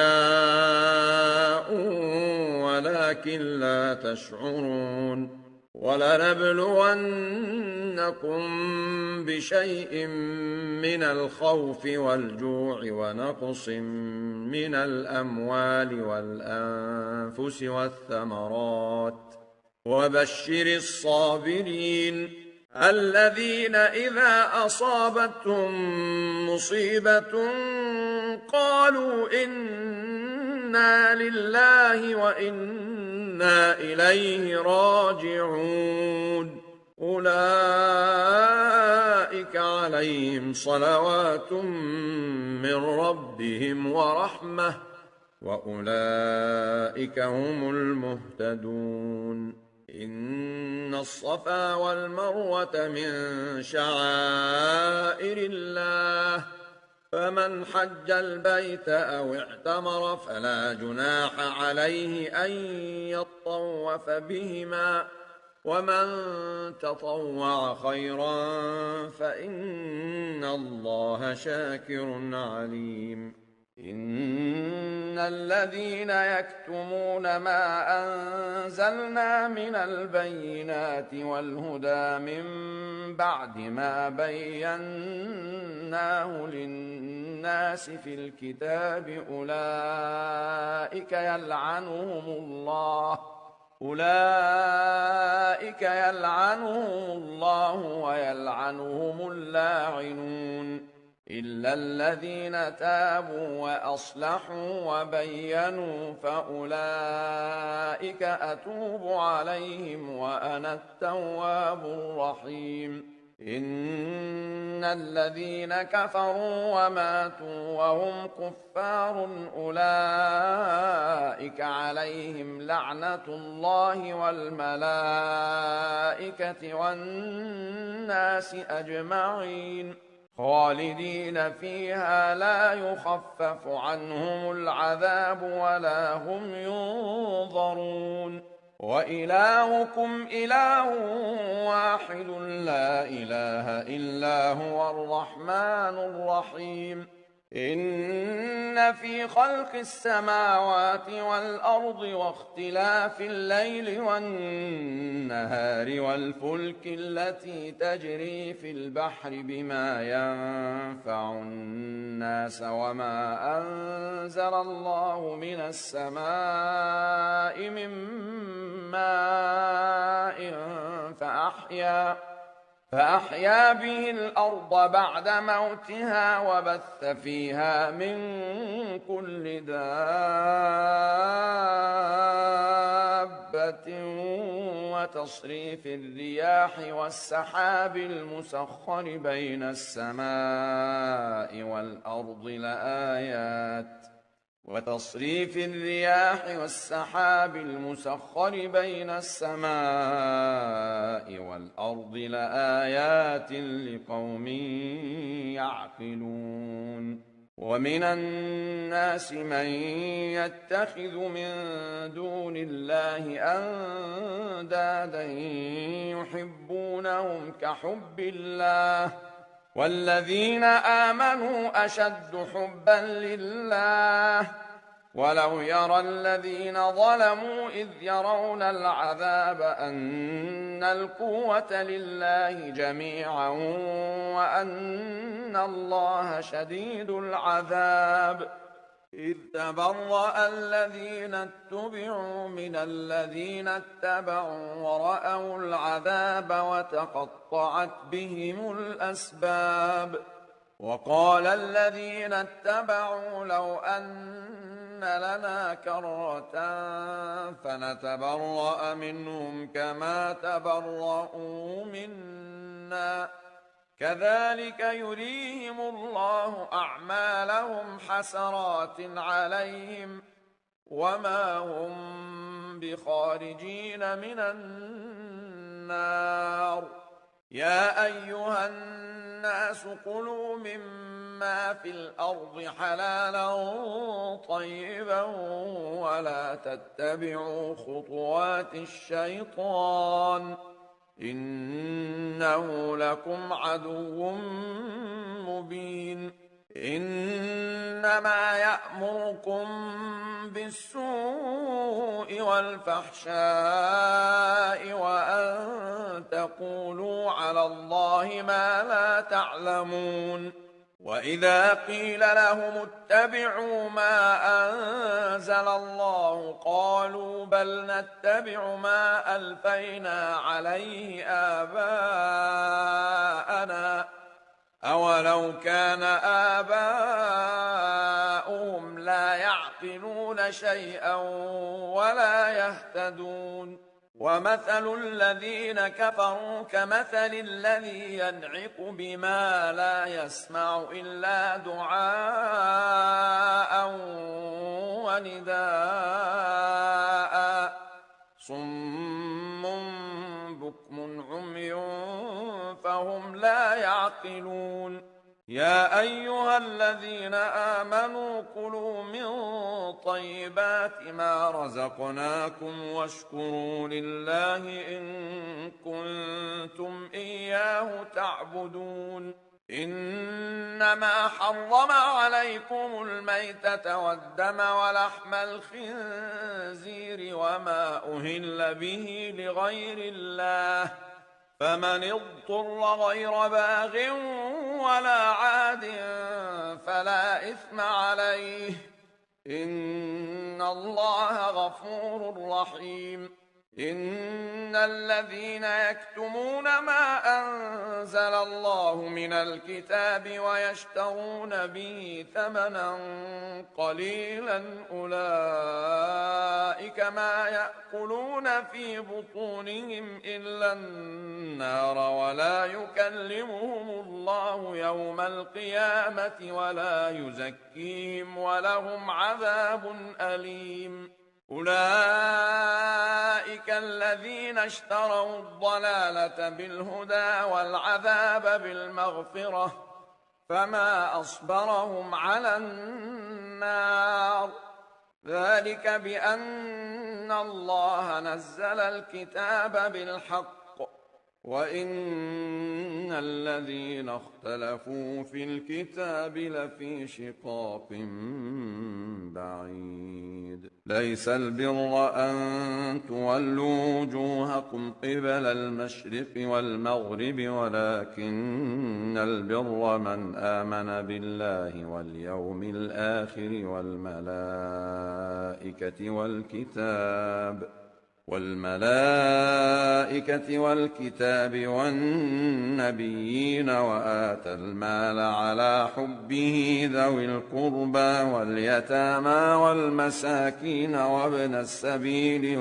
Speaker 1: ولكن لا تشعرون ولنبلونكم بشيء من الخوف والجوع ونقص من الأموال والأنفس والثمرات وبشر الصابرين الذين إذا أصابتهم مصيبة قالوا إنا لله وإنا إليه راجعون أولئك عليهم صلوات من ربهم ورحمة وأولئك هم المهتدون إن الصفا والمروة من شعائر الله فمن حج البيت أو اعتمر فلا جناح عليه أن يطوف بهما ومن تطوع خيرا فإن الله شاكر عليم إن الذين يكتمون ما أنزلنا من البينات والهدى من بعد ما بيناه للناس في الكتاب أولئك يلعنهم الله ويلعنهم اللاعنون إلا الذين تابوا وأصلحوا وبينوا فأولئك أتوب عليهم وأنا التواب الرحيم إن الذين كفروا وماتوا وهم كفار أولئك عليهم لعنة الله والملائكة والناس أجمعين خالدين فيها لا يخفف عنهم العذاب ولا هم ينظرون وإلهكم إله واحد لا إله إلا هو الرحمن الرحيم إن في خلق السماوات والأرض واختلاف الليل والنهار والفلك التي تجري في البحر بما ينفع الناس وما أنزل الله من السماء من ماء فأحيا به الأرض بعد موتها وبث فيها من كل دابة وتصريف الرياح والسحاب المسخر بين السماء والأرض لآيات لقوم يعقلون ومن الناس من يتخذ من دون الله أندادا يحبونهم كحب الله والذين آمنوا أشد حبا لله ولو يرى الذين ظلموا إذ يرون العذاب أن القوة لله جميعا وأن الله شديد العذاب إذ تبرأ الذين اتبعوا من الذين اتبعوا ورأوا العذاب وتقطعت بهم الأسباب وقال الذين اتبعوا لو أن لنا كرة فنتبرأ منهم كما تبرؤوا منا كذلك يريهم الله أعمالهم حسرات عليهم وما هم بخارجين من النار يا أيها الناس كلوا مما في الأرض حلالا طيبا ولا تتبعوا خطوات الشيطان إنه لكم عدو مبين إنما يأمركم بالسوء والفحشاء وأن تقولوا على الله ما لا تعلمون وإذا قيل لهم اتبعوا ما أنزل الله قالوا بل نتبع ما ألفينا عليه آباءنا أولو كان آباؤهم لا يعقلون شيئا ولا يهتدون ومثل الذين كفروا كمثل الذي ينعق بما لا يسمع إلا دعاء ونداء صم بكم عمي فهم لا يعقلون يا أيها الذين آمنوا كلوا من طيبات ما رزقناكم واشكروا لله إن كنتم إياه تعبدون إنما حرم عليكم الميتة والدم ولحم الخنزير وما أهل به لغير الله فمن اضطر غير باغ ولا عاد فلا إثم عليه إن الله غفور رحيم إن الذين يكتمون ما أنزل الله من الكتاب ويشترون به ثمنا قليلا أولئك ما يأكلون في بطونهم إلا النار ولا يكلمهم الله يوم القيامة ولا يزكيهم ولهم عذاب أليم أولئك الذين اشتروا الضلالة بالهدى والعذاب بالمغفرة فما أصبرهم على النار ذلك بأن الله نزل الكتاب بالحق وإن الذين اختلفوا في الكتاب لفي شقاق بعيد ليس البر أن تولوا وجوهكم قبل المشرق والمغرب ولكن البر من آمن بالله واليوم الآخر والملائكة والكتاب والنبيين وآتى المال على حبه ذوي القربى واليتامى والمساكين وابن السبيل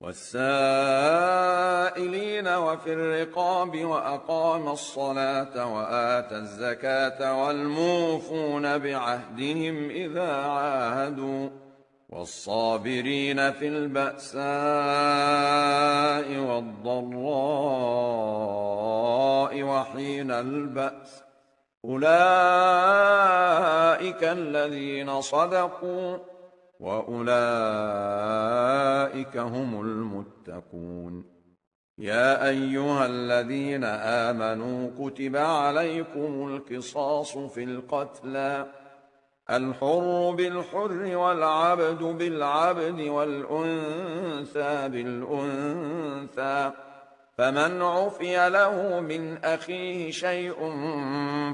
Speaker 1: والسائلين وفي الرقاب وأقام الصلاة وآتى الزكاة والموفون بعهدهم إذا عاهدوا والصابرين في البأساء والضراء وحين البأس أولئك الذين صدقوا وأولئك هم المتقون يا أيها الذين آمنوا كتب عليكم القصاص في القتلى الحر بالحر والعبد بالعبد والأنثى بالأنثى فمن عفي له من أخيه شيء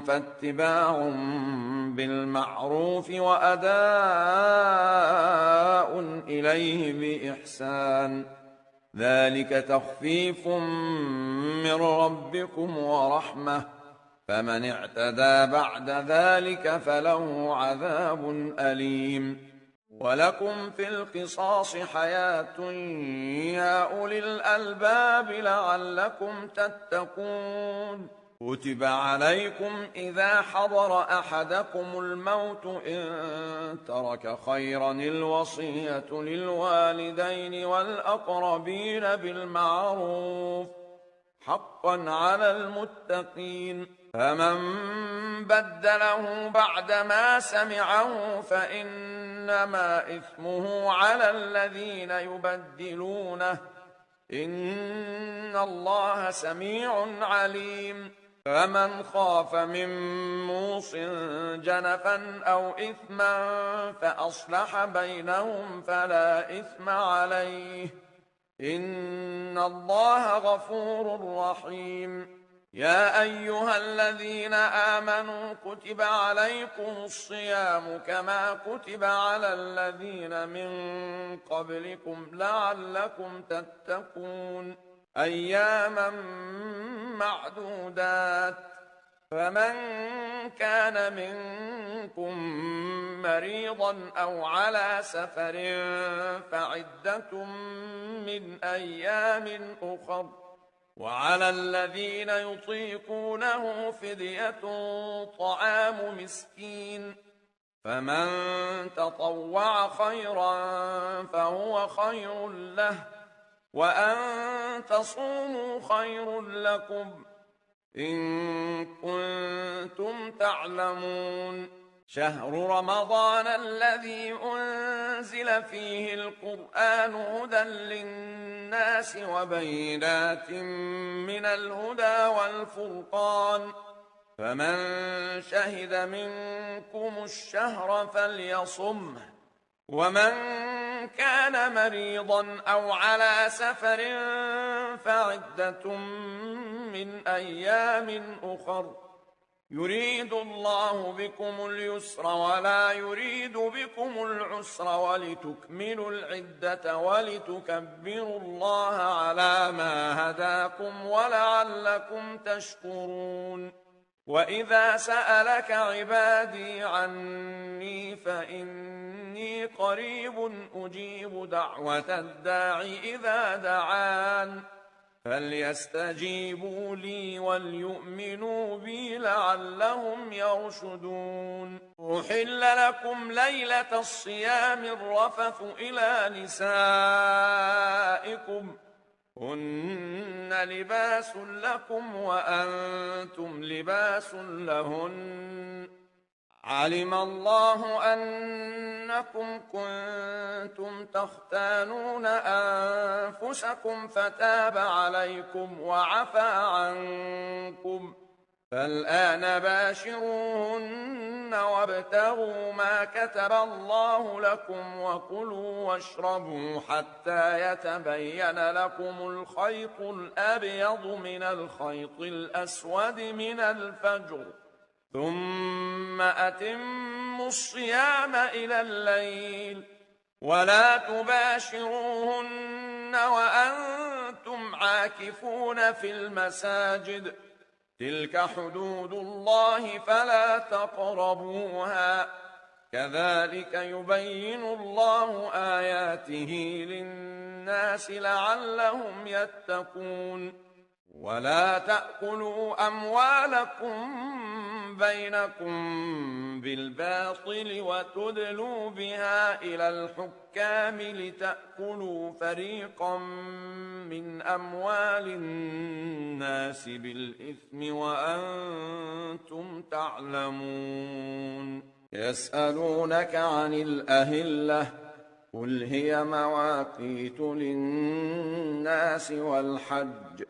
Speaker 1: فاتباع بالمعروف وأداء إليه بإحسان ذلك تخفيف من ربكم ورحمة فمن اعتدى بعد ذلك فله عذاب أليم ولكم في القصاص حياة يا أولي الألباب لعلكم تتقون كتب عليكم إذا حضر أحدكم الموت إن ترك خيرا الوصية للوالدين والأقربين بالمعروف حقا على المتقين فمن بدله بعدما سمعه فإنما إثمه على الذين يبدلونه إن الله سميع عليم فمن خاف من موص جنفا أو إثما فأصلح بينهم فلا إثم عليه إن الله غفور رحيم يا أيها الذين آمنوا كتب عليكم الصيام كما كتب على الذين من قبلكم لعلكم تتقون أياما معدودات فمن كان منكم مريضا أو على سفر فعدة من أيام أخر وعلى الذين يطيقونه فدية طعام مسكين فمن تطوع خيرا فهو خير له وأن تصوموا خير لكم إن كنتم تعلمون شهر رمضان الذي أنزل فيه القرآن هدى للناس وبينات من الهدى والفرقان فمن شهد منكم الشهر فليصمه ومن كان مريضا أو على سفر فعدة من أيام أخر يريد الله بكم اليسر ولا يريد بكم العسر ولتكملوا العدة ولتكبروا الله على ما هداكم ولعلكم تشكرون وإذا سألك عبادي عني فإني قريب أجيب دعوة الداع إذا دعان فليستجيبوا لي وليؤمنوا بي لعلهم يرشدون أحل لكم ليلة الصيام الرفث إلى نسائكم هن لباس لكم وأنتم لباس لهن علم الله أنكم كنتم تختانون أنفسكم فتاب عليكم وعفى عنكم فالآن باشروهن وابتغوا ما كتب الله لكم وكلوا واشربوا حتى يتبين لكم الخيط الأبيض من الخيط الأسود من الفجر ثم أتموا الصيام إلى الليل ولا تباشروهن وأنتم عاكفون في المساجد تلك حدود الله فلا تقربوها كذلك يبين الله آياته للناس لعلهم يتقون ولا تأكلوا أموالكم بينكم بالباطل وتدلوا بها إلى الحكام لتأكلوا فريقا من أموال الناس بالإثم وأنتم تعلمون يسألونك عن الأهلة قل هي مواقيت للناس والحج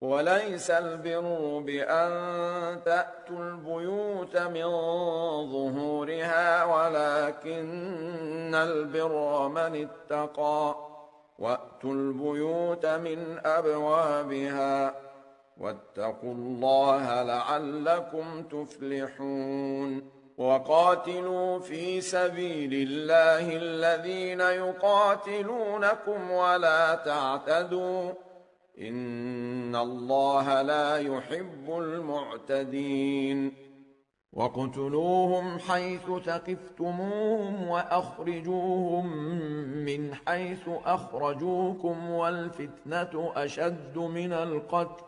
Speaker 1: وليس البر بأن تأتوا البيوت من ظهورها ولكن البر من اتقى وأتوا البيوت من أبوابها واتقوا الله لعلكم تفلحون وقاتلوا في سبيل الله الذين يقاتلونكم ولا تعتدوا إن الله لا يحب المعتدين واقتلوهم حيث ثقفتموهم وأخرجوهم من حيث أخرجوكم والفتنة أشد من القتل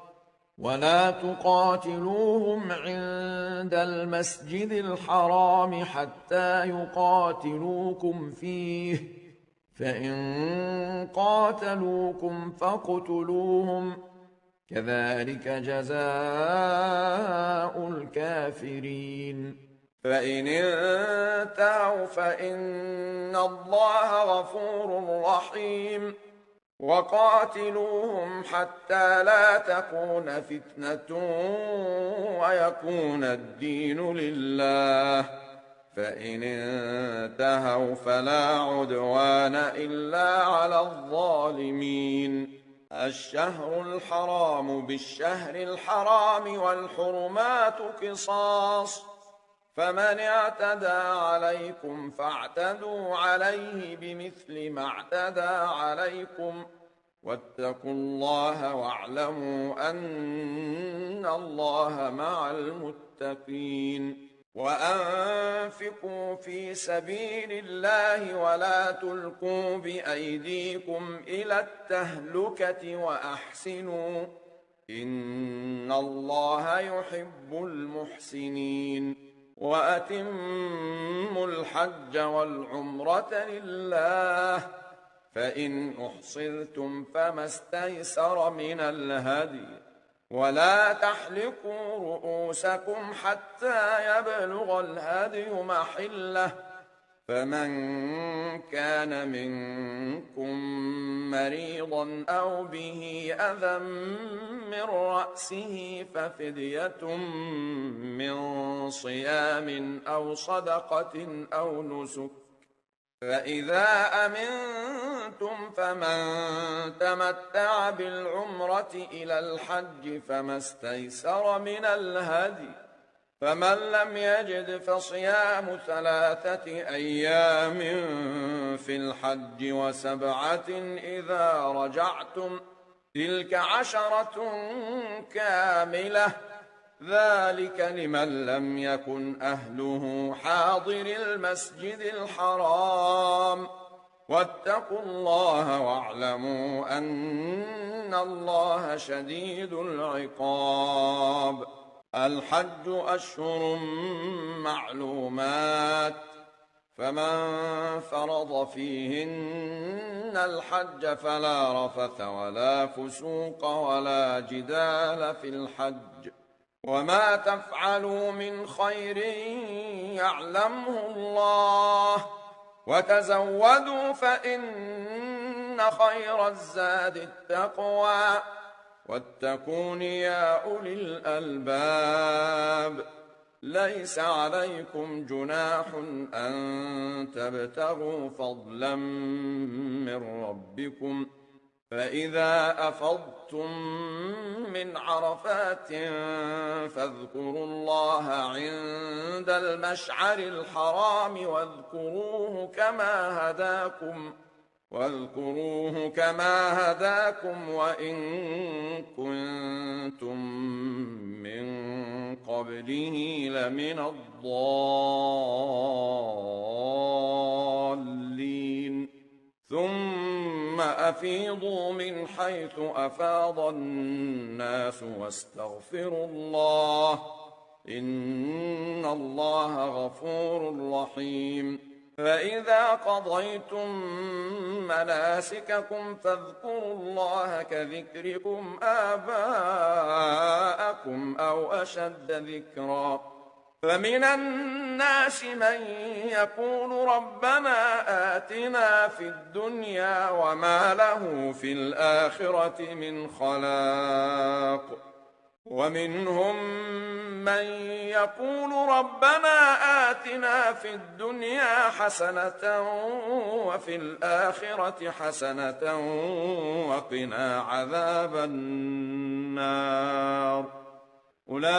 Speaker 1: ولا تقاتلوهم عند المسجد الحرام حتى يقاتلوكم فيه فإن قاتلوكم فاقتلوهم كذلك جزاء الكافرين فإن انتهوا فإن الله غفور رحيم وقاتلوهم حتى لا تكون فتنة ويكون الدين لله فإن انتهوا فلا عدوان إلا على الظالمين الشهر الحرام بالشهر الحرام والحرمات قصاص فمن اعتدى عليكم فاعتدوا عليه بمثل ما اعتدى عليكم واتقوا الله واعلموا أن الله مع المتقين وأنفقوا في سبيل الله ولا تلقوا بأيديكم إلى التهلكة وأحسنوا إن الله يحب المحسنين وأتموا الحج والعمرة لله فإن أحصرتم فما استيسر من الهدي ولا تحلقوا رؤوسكم حتى يبلغ الهدي محله فمن كان منكم مريضا أو به أذى من رأسه ففدية من صيام أو صدقة أو نسك فإذا أمنتم فمن تمتع بالعمرة إلى الحج فما استيسر من الهدي فمن لم يجد فصيام 3 أيام في الحج و7 إذا رجعتم تلك 10 كاملة ذلك لمن لم يكن أهله حاضر المسجد الحرام واتقوا الله واعلموا أن الله شديد العقاب الحج أشهر معلومات فمن فرض فيهن الحج فلا رفث ولا فسوق ولا جدال في الحج، وما تفعلوا من خير يعلمه الله، وتزودوا فإن خير الزاد التقوى، واتقون يا أولي الألباب. ليس عليكم جناح أن تبتغوا فضلا من ربكم، فإذا أفضتم من عرفات فاذكروا الله عند المشعر الحرام واذكروه كما هداكم وإن كنتم من قبله لمن الضالين. ثم أفيضوا من حيث أفاض الناس واستغفروا الله، إن الله غفور رحيم. فإذا قضيتم مناسككم فاذكروا الله كذكركم آباءكم أو أشد ذكرا. فمن الناس من يقول ربنا آتنا في الدنيا وما له في الآخرة من خلاق، ومنهم من يقول ربنا آتنا في الدنيا حسنة وفي الآخرة حسنة وقنا عذاب النار. أولئك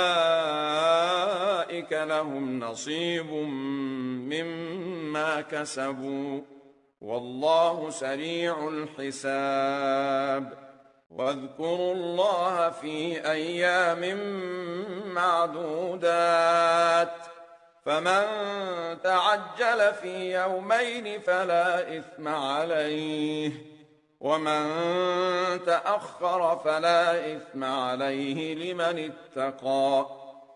Speaker 1: لهم نصيب مما كسبوا، والله سريع الحساب. واذكروا الله في أيام معدودات، فمن تعجل في يومين فلا إثم عليه، ومن تأخر فلا إثم عليه لمن اتقى.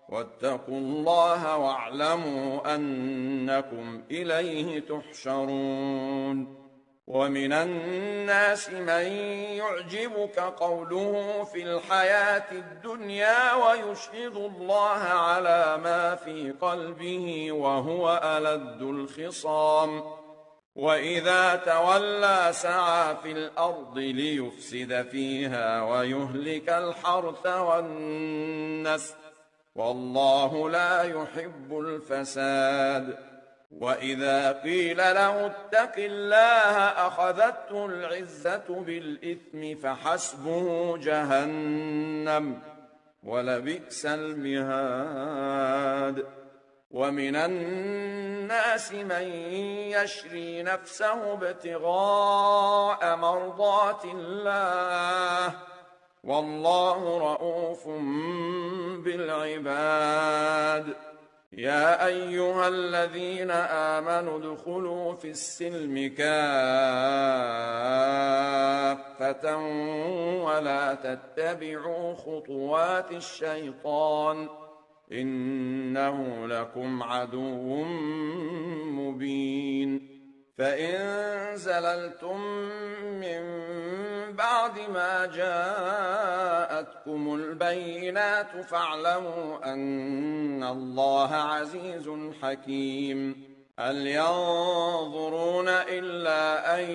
Speaker 1: واتقوا الله واعلموا أنكم إليه تحشرون. ومن الناس من يعجبك قوله في الحياة الدنيا ويشهد الله على ما في قلبه وهو ألد الخصام، وإذا تولى سعى في الأرض ليفسد فيها ويهلك الحرث والنسل، والله لا يحب الفساد. وإذا قيل له اتق الله أخذته العزة بالإثم فحسبه جهنم ولبئس المهاد. ومن الناس من يشري نفسه ابتغاء مرضات الله، والله رؤوف بالعباد. يا أيها الذين آمنوا ادخلوا في السلم كافة ولا تتبعوا خطوات الشيطان، إنه لكم عدو مبين. فإن زللتم من بعد ما جاءتكم البينات فاعلموا أن الله عزيز حكيم. هل ينظرون إلا أن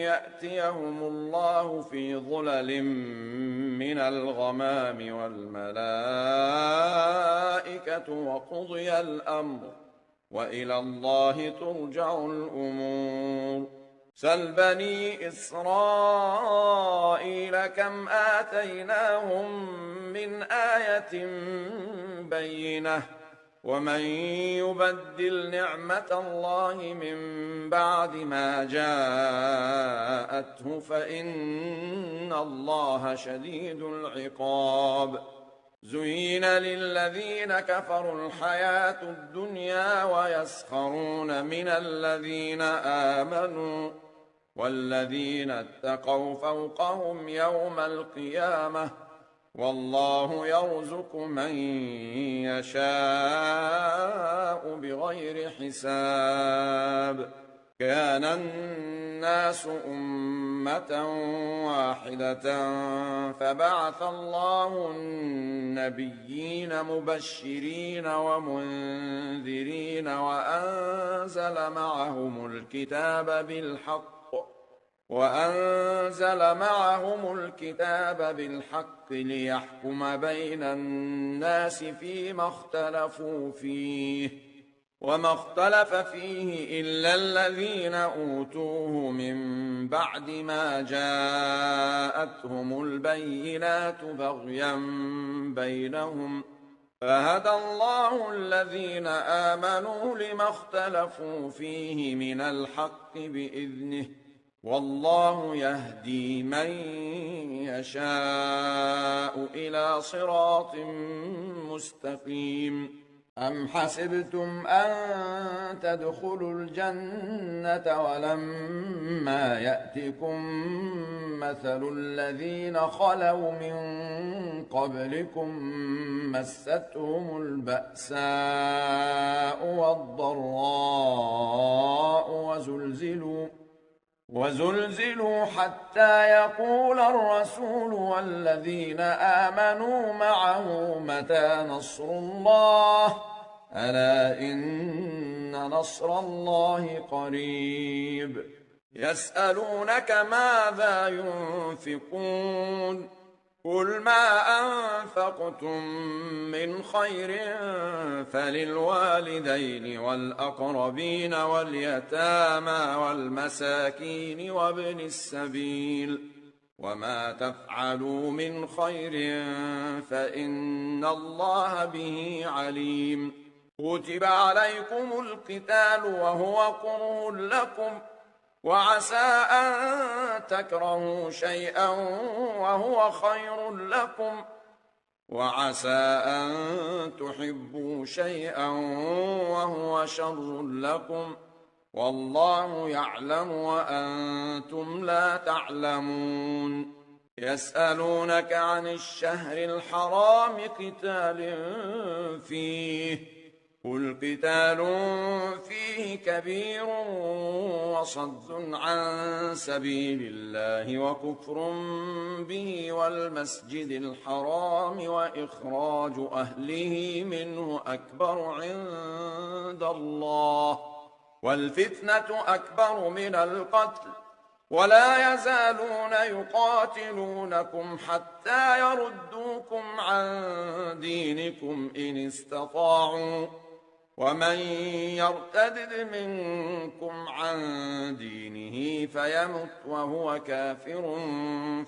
Speaker 1: يأتيهم الله في ظلل من الغمام والملائكة وقضي الأمر وإلى الله ترجع الأمور. سل بني إسرائيل كم آتيناهم من آية بينة، ومن يبدل نعمة الله من بعد ما جاءته فإن الله شديد العقاب. زين للذين كفروا الحياة الدنيا ويسخرون من الذين آمنوا، والذين اتقوا فوقهم يوم القيامة والله يرزق من يشاء بغير حساب. كان الناس أمة واحدة فبعث الله النبيين مبشرين ومنذرين وأنزل معهم الكتاب بالحق ليحكم بين الناس فيما اختلفوا فيه، وما اختلف فيه إلا الذين أوتوه من بعد ما جاءتهم البينات بغيا بينهم، فهدى الله الذين آمنوا لما اختلفوا فيه من الحق بإذنه، والله يهدي من يشاء إلى صراط مستقيم. أم حسبتم أن تدخلوا الجنة ولما يأتكم مثل الذين خلوا من قبلكم مستهم البأساء والضراء وزلزلوا حتى يقول الرسول والذين آمنوا معه متى نصر الله، ألا إن نصر الله قريب. يسألونك ماذا ينفقون قل ما أنفقتم من خير فللوالدين والأقربين واليتامى والمساكين وابن السبيل، وما تفعلوا من خير فإن الله به عليم. كتب عليكم القتال وهو كره لكم، وعسى أن تكرهوا شيئا وهو خير لكم، وعسى أن تحبوا شيئا وهو شر لكم، والله يعلم وأنتم لا تعلمون. يسألونك عن الشهر الحرام قتال فيه، قل قتال فيه كبير وصد عن سبيل الله وكفر به والمسجد الحرام وإخراج أهله منه أكبر عند الله، والفتنة أكبر من القتل، ولا يزالون يقاتلونكم حتى يردوكم عن دينكم إن استطاعوا، ومن يرتد منكم عن دينه فيمت وهو كافر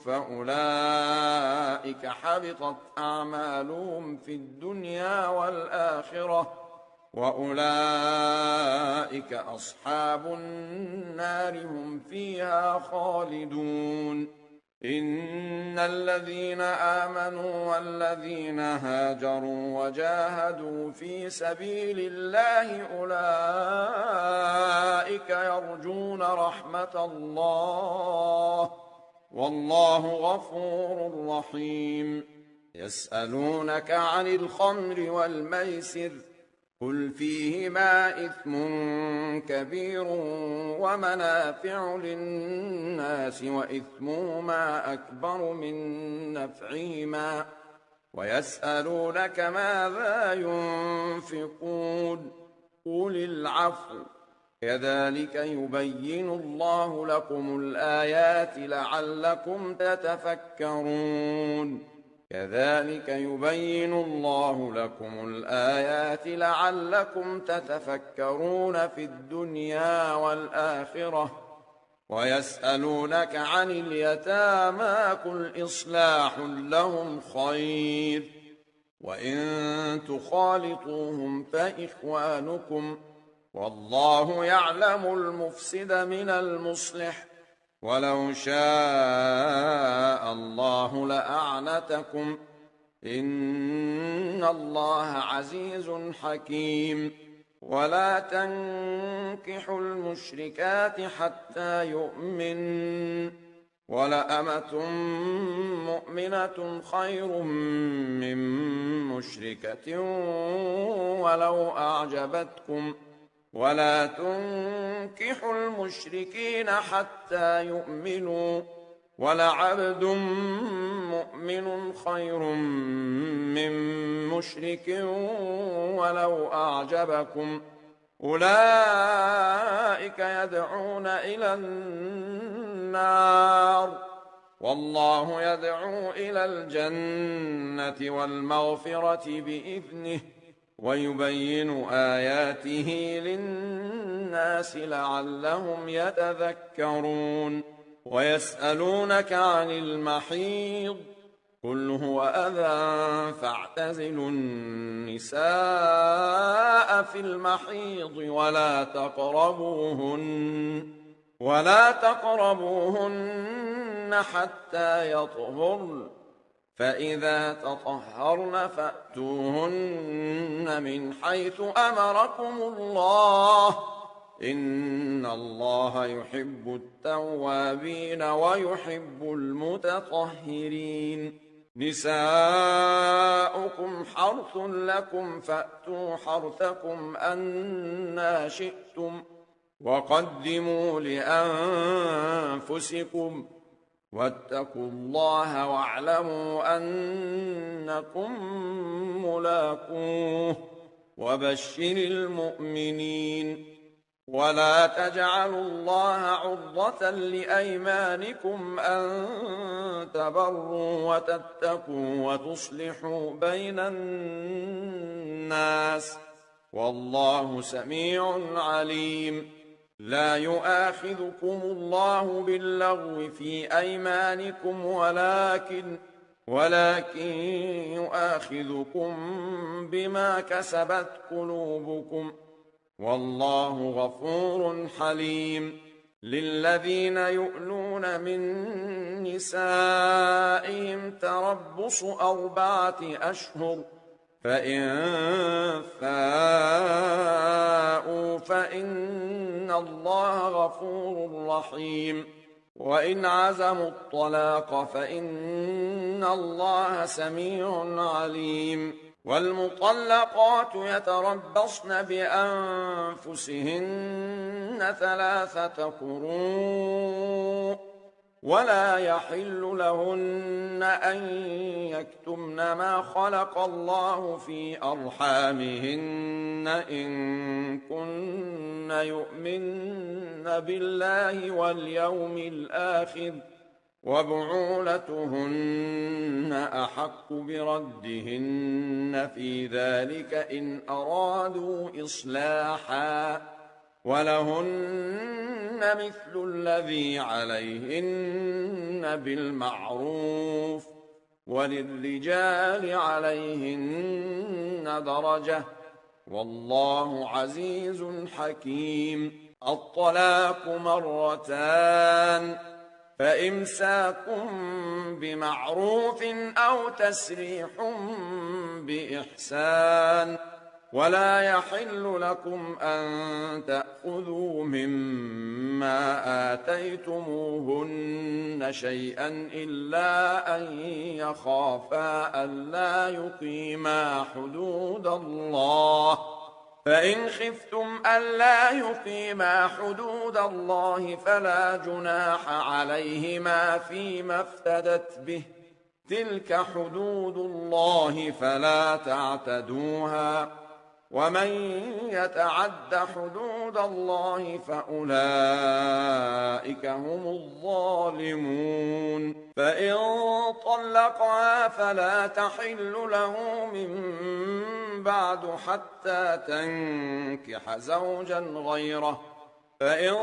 Speaker 1: فأولئك حبطت أعمالهم في الدنيا والآخرة، وأولئك أصحاب النار هم فيها خالدون. إن الذين آمنوا والذين هاجروا وجاهدوا في سبيل الله أولئك يرجون رحمة الله، والله غفور رحيم. يسألونك عن الخمر والميسر قل فيهما إثم كبير ومنافع للناس وإثمهما أكبر من نفعهما، ويسألونك ماذا ينفقون قل العفو، كذلك يبين الله لكم الآيات لعلكم تتفكرون. كذلك يبين الله لكم الآيات لعلكم تتفكرون في الدنيا والآخرة. ويسألونك عن اليتامى قل إصلاح لهم خير، وإن تخالطوهم فإخوانكم، والله يعلم المفسد من المصلح، ولو شاء الله لأعنتكم، إن الله عزيز حكيم. ولا تنكحوا المشركات حتى يؤمن، ولأمة مؤمنة خير من مشركة ولو أعجبتكم ولا تنكحوا المشركين حتى يؤمنوا ولعبد مؤمن خير من مشرك ولو أعجبكم أولئك يدعون إلى النار والله يدعو إلى الجنة والمغفرة بإذنه ويبين آياته للناس لعلهم يتذكرون ويسألونك عن المحيض قل هو أذى فاعتزلوا النساء في المحيض ولا تقربوهن حتى يطهرن فإذا تطهرن فأتوهن من حيث أمركم الله إن الله يحب التوابين ويحب المتطهرين نساؤكم حرث لكم فأتوا حرثكم أنى شئتم وقدموا لأنفسكم واتقوا الله واعلموا أنكم ملاقوه وبشر المؤمنين ولا تجعلوا الله عرضة لأيمانكم أن تبروا وتتقوا وتصلحوا بين الناس والله سميع عليم لا يؤاخذكم الله باللغو في أيمانكم ولكن يؤاخذكم بما كسبت قلوبكم والله غفور حليم للذين يؤلون من نسائهم تربص 4 أشهر فإن فاءوا فإن الله غفور رحيم وإن عزموا الطلاق فإن الله سميع عليم والمطلقات يتربصن بأنفسهن 3 قروء ولا يحل لهن أن يكتمن ما خلق الله في أرحامهن إن كن يؤمن بالله واليوم الآخر وبعولتهن أحق بردهن في ذلك إن أرادوا إصلاحا ولهن مثل الذي عليهن بالمعروف وللرجال عليهن درجة والله عزيز حكيم الطلاق 2 فإمساك بمعروف أو تسريح بإحسان ولا يحل لكم أن تأخذوا مما آتيتموهن شيئا إلا أن يخافا ألا يقيما حدود الله فإن خفتم ألا يقيما حدود الله فلا جناح عليهما فيما افتدت به تلك حدود الله فلا تعتدوها ومن يتعد حدود الله فأولئك هم الظالمون فإن طلقها فلا تحل له من بعد حتى تنكح زوجا غيره فإن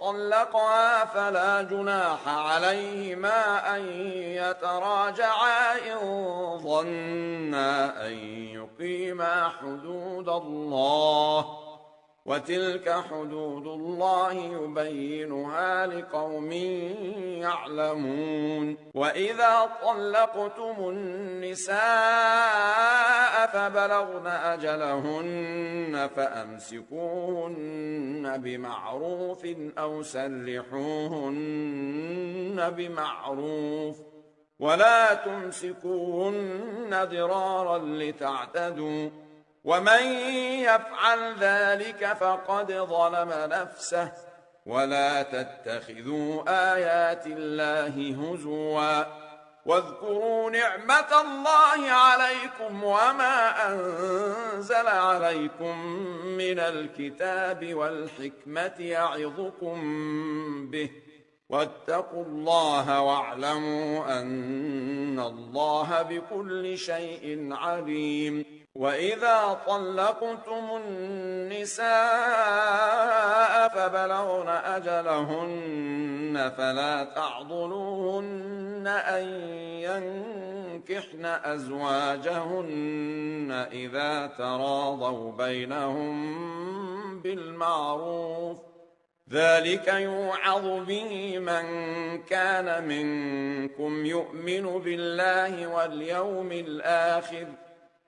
Speaker 1: طلقها فلا جناح عليهما أن يتراجعا إن ظنا أن يقيما حدود الله وتلك حدود الله يبينها لقوم يعلمون وإذا طلقتم النساء فبلغن أجلهن فأمسكوهن بمعروف أو سرحوهن بمعروف ولا تمسكوهن ضرارا لتعتدوا ومن يفعل ذلك فقد ظلم نفسه ولا تتخذوا آيات الله هزوا واذكروا نعمة الله عليكم وما أنزل عليكم من الكتاب والحكمة يعظكم به واتقوا الله واعلموا أن الله بكل شيء عليم وإذا طلقتم النساء فبلغن أجلهن فلا تعضلوهن أن ينكحن أزواجهن إذا تراضوا بينهم بالمعروف ذلك يوعظ به من كان منكم يؤمن بالله واليوم الآخر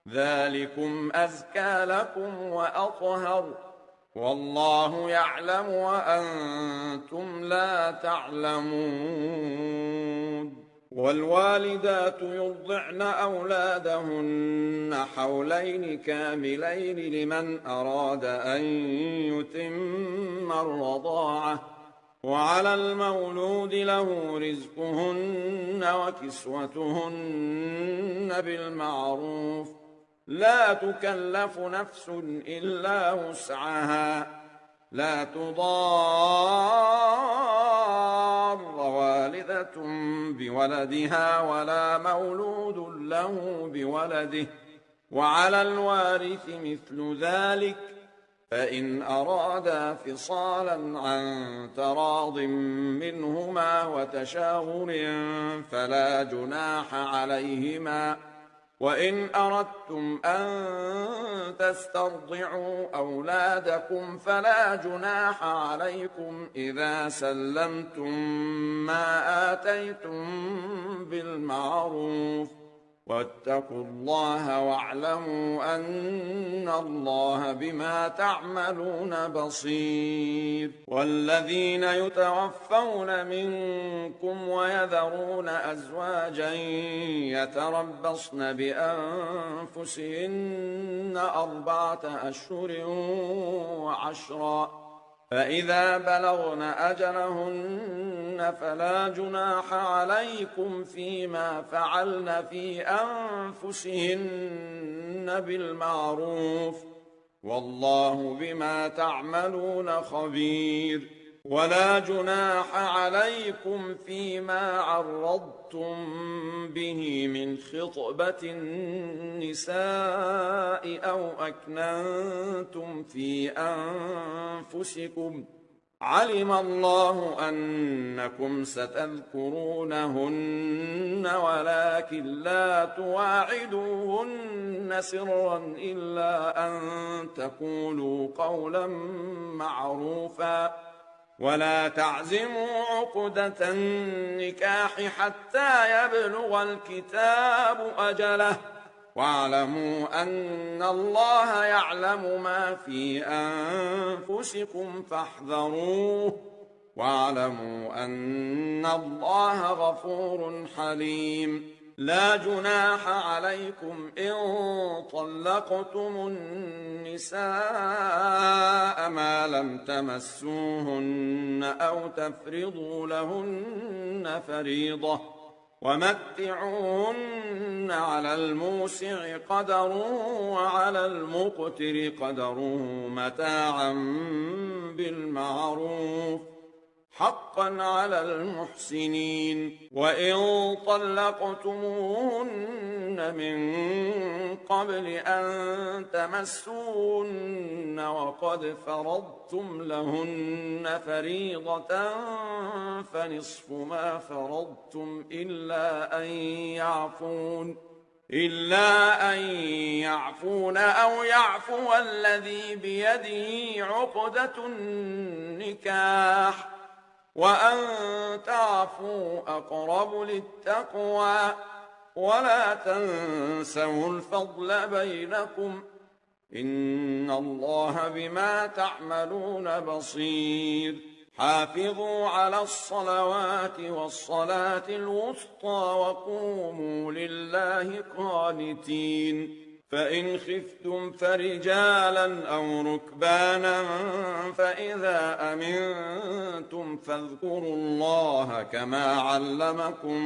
Speaker 1: ذلكم أزكى لكم وأطهر والله يعلم وأنتم لا تعلمون والوالدات يرضعن أولادهن حولين كاملين لمن أراد أن يتم الرضاعة وعلى المولود له رزقهن وكسوتهن بالمعروف لا تكلف نفس إلا وسعها لا تضار والدة بولدها ولا مولود له بولده وعلى الوارث مثل ذلك فإن أرادا فصالا عن تراض منهما وتشاور فلا جناح عليهما وإن أردتم أن تسترضعوا أولادكم فلا جناح عليكم إذا سلمتم ما آتيتم بالمعروف واتقوا الله واعلموا أن الله بما تعملون بصير والذين يتوفون منكم ويذرون أزواجا يتربصن بأنفسهن 4 أشهر وعشرا فإذا بلغن أجلهن فلا جناح عليكم فيما فعلن في أنفسهن بالمعروف والله بما تعملون خبير ولا جناح عليكم فيما عرضتم به من خطبة النساء أو أكننتم في أنفسكم علم الله أنكم ستذكرونهن ولكن لا تواعدوهن سرا إلا أن تقولوا قولا معروفا ولا تعزموا عقدة النكاح حتى يبلغ الكتاب أجله واعلموا أن الله يعلم ما في أنفسكم فاحذروه واعلموا أن الله غفور حليم لا جناح عليكم إن طلقتم النساء ما لم تمسوهن أو تفرضوا لهن فريضة ومتعوهن على الموسع قدره وعلى المقتر قدره متاعا بالمعروف حقا على المحسنين وإن طلقتموهن من قبل أن تمسوهن وقد فرضتم لهن فريضة فنصف ما فرضتم إلا أن يعفون إلا أن يعفون أو يعفو الذي بيده عقدة النكاح وأن تعفوا أقرب للتقوى ولا تنسوا الفضل بينكم إن الله بما تعملون بصير حافظوا على الصلوات والصلاة الوسطى وقوموا لله قانتين فإن خفتم فرجالا أو ركبانا فإذا أمنتم فاذكروا الله كما علمكم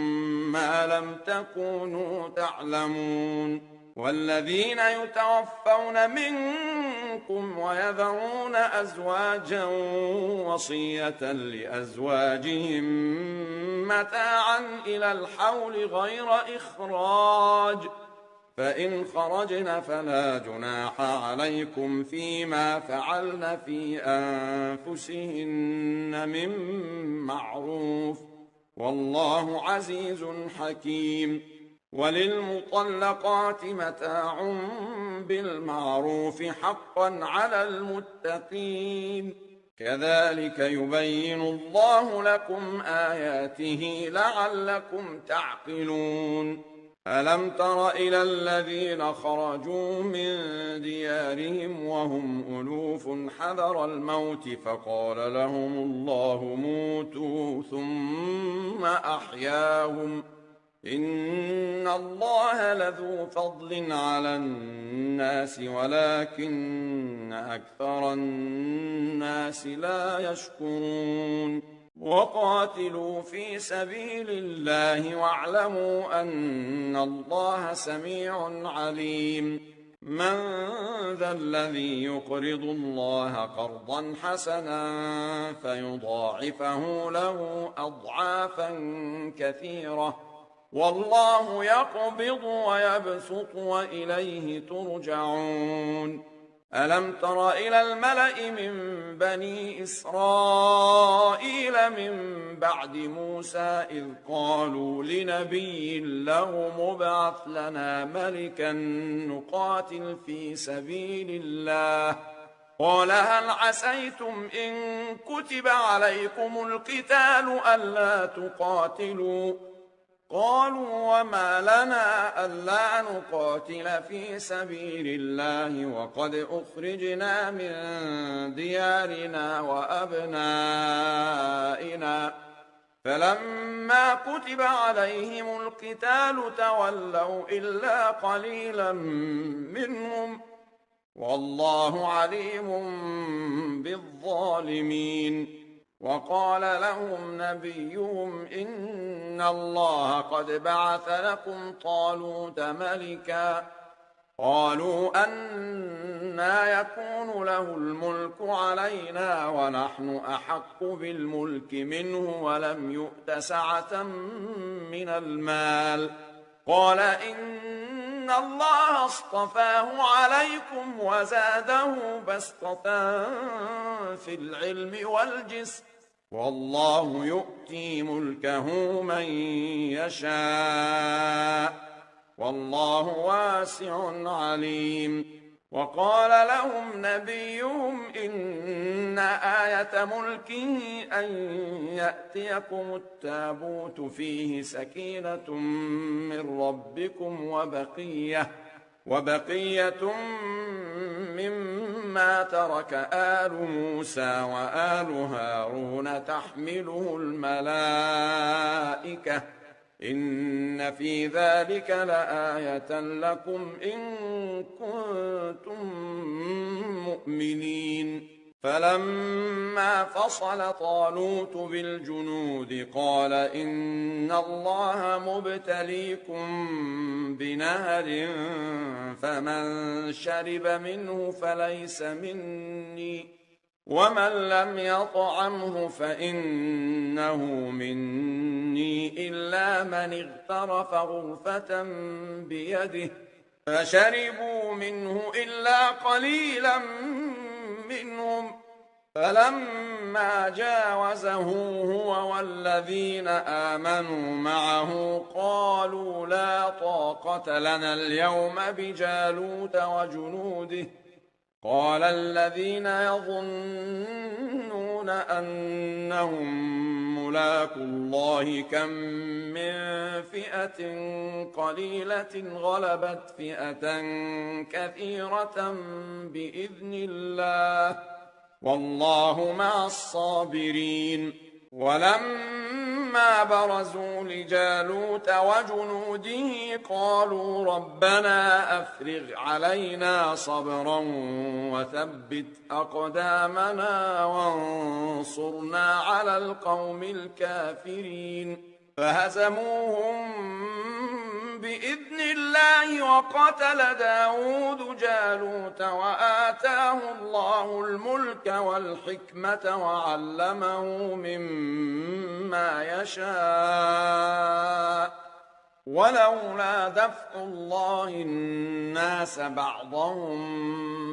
Speaker 1: ما لم تكونوا تعلمون والذين يتوفون منكم ويذرون أزواجا وصية لأزواجهم متاعا إلى الحول غير إخراج فإن خرجن فلا جناح عليكم فيما فعلن في أنفسهن من معروف والله عزيز حكيم وللمطلقات متاع بالمعروف حقا على المتقين كذلك يبين الله لكم آياته لعلكم تعقلون ألم تر إلى الذين خرجوا من ديارهم وهم ألوف حذر الموت فقال لهم الله موتوا ثم أحياهم إن الله لذو فضل على الناس ولكن أكثر الناس لا يشكرون وقاتلوا في سبيل الله واعلموا أن الله سميع عليم من ذا الذي يقرض الله قرضا حسنا فيضاعفه له أضعافا كثيرة والله يقبض ويبسط وإليه ترجعون ألم تر إلى الملأ من بني إسرائيل من بعد موسى إذ قالوا لنبي له مبعث لنا ملكا نقاتل في سبيل الله قال هل عسيتم إن كتب عليكم القتال ألا تقاتلوا قالوا وما لنا ألا نقاتل في سبيل الله وقد أخرجنا من ديارنا وأبنائنا فلما كتب عليهم القتال تولوا إلا قليلا منهم والله عليم بالظالمين وقال لهم نبيهم إن الله قد بعث لكم طالوت ملكا قالوا أنى يكون له الملك علينا ونحن أحق بالملك منه ولم يؤت سعة من المال قال إن الله اصطفاه عليكم وزاده بسطة في العلم والجسم والله يؤتي ملكه من يشاء والله واسع عليم وقال لهم نبيهم إن آية ملكه أن يأتيكم التابوت فيه سكينة من ربكم وبقية مما ترك آل موسى وآل هارون تحمله الملائكة إن في ذلك لآية لكم إن كنتم مؤمنين فلما فصل طالوت بالجنود قال إن الله مبتليكم بنهر فمن شرب منه فليس مني ومن لم يطعمه فإنه مني إلا من اغترف غرفة بيده فشربوا منه إلا قليلا منهم فلما فلما جاوزه هو والذين آمنوا معه قالوا لا طاقة لنا اليوم بجالوت وجنوده قال الذين يظنون أنهم ملاقو الله كم من فئة قليلة غلبت فئة كثيرة بإذن الله والله مع الصابرين. ولما برزوا لجالوت وجنوده قالوا ربنا أفرغ علينا صبرا وثبت أقدامنا وانصرنا على القوم الكافرين فهزموهم بإذن الله وقتل داود جالوت وآتاه الله الملك والحكمة وعلمه مما يشاء ولولا دفع الله الناس بعضهم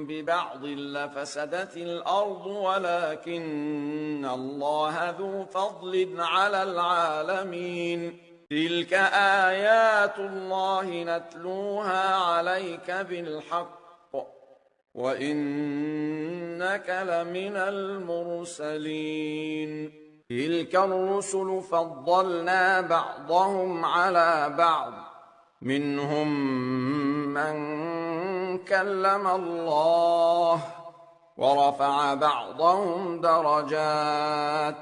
Speaker 1: ببعض لفسدت الأرض ولكن الله ذو فضل على العالمين. تلك آيات الله نتلوها عليك بالحق وإنك لمن المرسلين. تلك الرسل فضلنا بعضهم على بعض منهم من كلم الله ورفع بعضهم درجات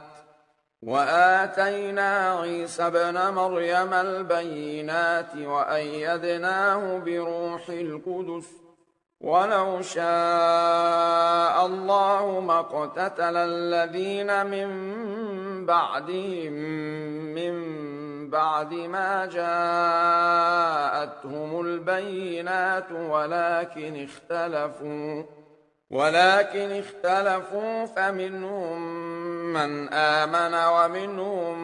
Speaker 1: وآتينا عيسى ابن مريم البينات وأيدناه بروح القدس ولو شاء الله ما اقتتل الذين من بعدهم من بعد ما جاءتهم البينات ولكن اختلفوا فمنهم من آمن ومنهم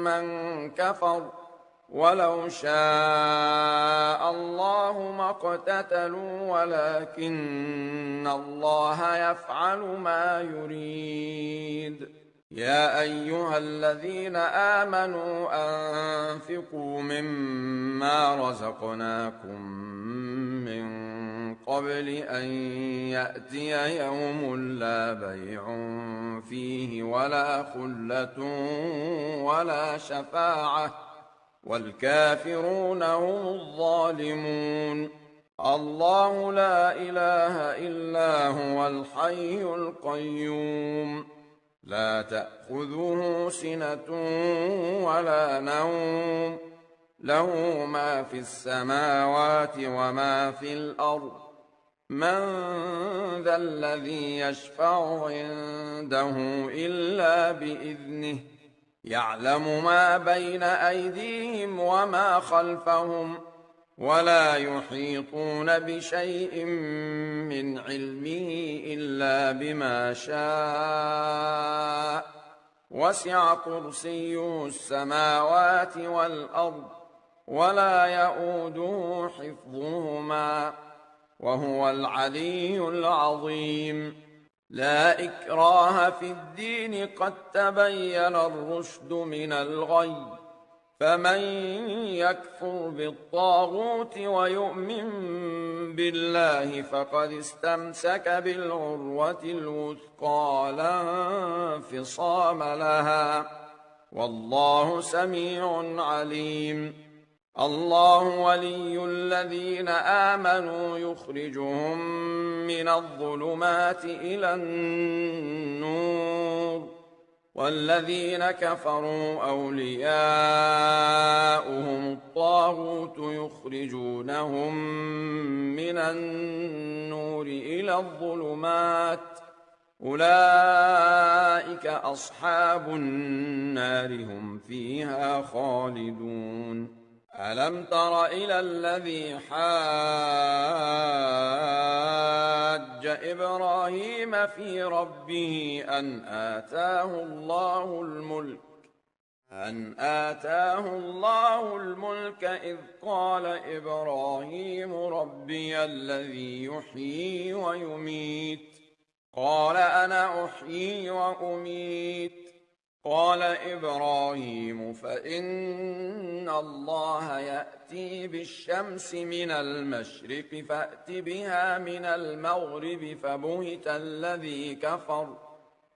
Speaker 1: من كفر ولو شاء الله ما اقتتلوا ولكن الله يفعل ما يريد. يا أيها الذين آمنوا أنفقوا مما رزقناكم من قبل أن يأتي يوم لا بيع فيه ولا خلة ولا شفاعة والكافرون هم الظالمون. الله لا إله إلا هو الحي القيوم لا تأخذه سنة ولا نوم له ما في السماوات وما في الأرض من ذا الذي يشفع عنده إلا بإذنه يعلم ما بين أيديهم وما خلفهم ولا يحيطون بشيء من علمه إلا بما شاء وسع كرسيه السماوات والأرض ولا يؤوده حفظهما وهو العلي العظيم. لا إكراه في الدين قد تبين الرشد من الغي فمن يكفر بالطاغوت ويؤمن بالله فقد استمسك بالعروة الوثقى لا انفصام لها والله سميع عليم. الله ولي الذين آمنوا يخرجهم من الظلمات إلى النور والذين كفروا أولياؤهم الطاغوت يخرجونهم من النور إلى الظلمات أولئك أصحاب النار هم فيها خالدون. ألم تر إلى الذي حاج إبراهيم في ربه أن آتاه الله الملك إذ قال إبراهيم ربي الذي يحيي ويميت قال أنا أحيي وأميت. قال إبراهيم فإن الله يأتي بالشمس من المشرق فأت بها من المغرب فبهت الذي كفر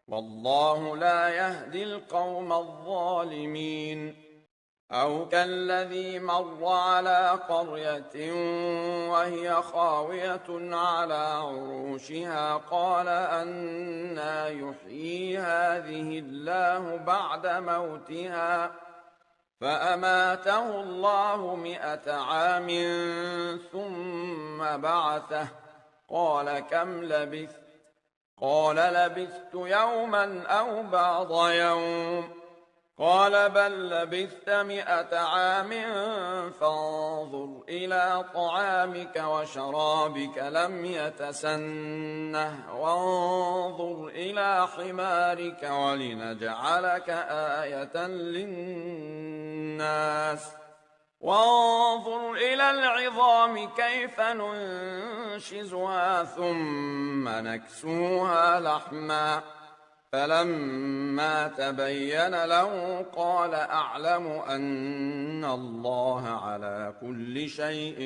Speaker 1: والله لا يهدي القوم الظالمين. أو كالذي مر على قرية وهي خاوية على عروشها قال أنى يحيي هذه الله بعد موتها فأماته الله 100 عام ثم بعثه قال كم لبثت؟ قال لبثت يوما أو بعض يوم. قال بل لبثت 100 عام فانظر إلى طعامك وشرابك لم يتسنه وانظر إلى حمارك ولنجعلك آية للناس وانظر إلى العظام كيف ننشزها ثم نكسوها لحما فلما تبين له قال أعلم أن الله على كل شيء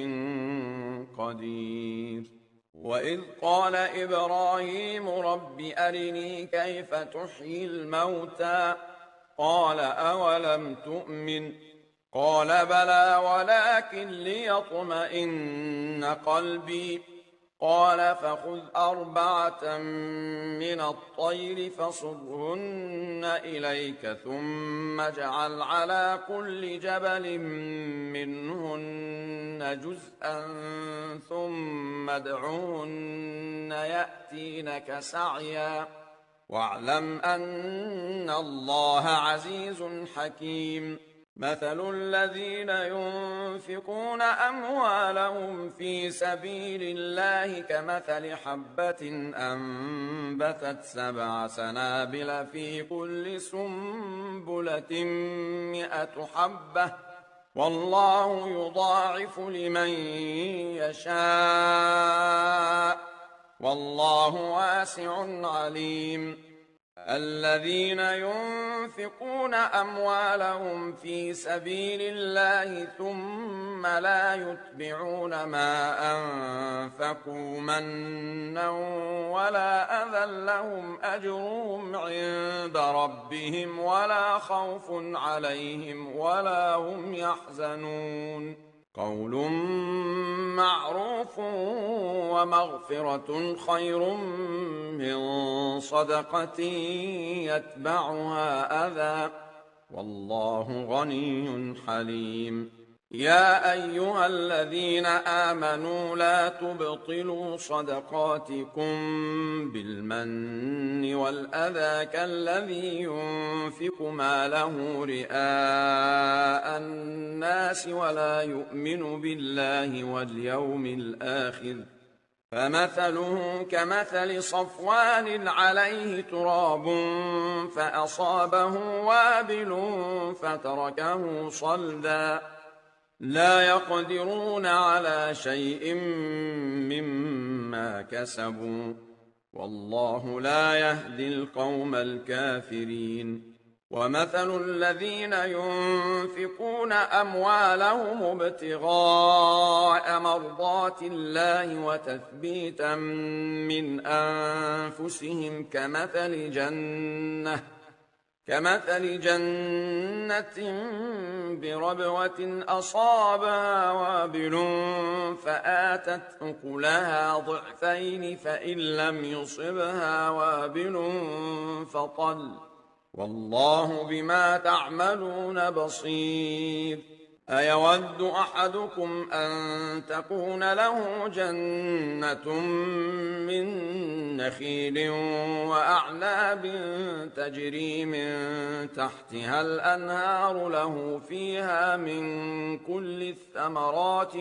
Speaker 1: قدير. وإذ قال إبراهيم رب أرني كيف تحيي الموتى قال أولم تؤمن قال بلى ولكن ليطمئن قلبي قال فخذ 4 من الطير فصرهن إليك ثم اجعل على كل جبل منهن جزءا ثم ادعهن يأتينك سعيا واعلم أن الله عزيز حكيم. مثل الذين ينفقون أموالهم في سبيل الله كمثل حبة أنبتت 7 سنابل في كل سنبلة 100 حبة والله يضاعف لمن يشاء والله واسع عليم. الذين ينفقون أموالهم في سبيل الله ثم لا يتبعون ما أنفقوا منا ولا أذى لهم أجرهم عند ربهم ولا خوف عليهم ولا هم يحزنون. قول معروف ومغفرة خير من صدقة يتبعها أذى والله غني حليم. يا أيها الذين آمنوا لا تبطلوا صدقاتكم بالمن والأذى كالذي ينفق ماله رئاء الناس ولا يؤمن بالله واليوم الآخر فمثله كمثل صفوان عليه تراب فأصابه وابل فتركه صلدا لا يقدرون على شيء مما كسبوا والله لا يهدي القوم الكافرين. ومثل الذين ينفقون أموالهم ابتغاء مرضات الله وتثبيتا من أنفسهم كمثل جنة بربوة أصابها وابل فآتت أكلها ضعفين فإن لم يصبها وابل فطل والله بما تعملون بصير. أيود أحدكم أن تكون له جنة من نخيل وأعناب تجري من تحتها الأنهار له فيها من كل الثمرات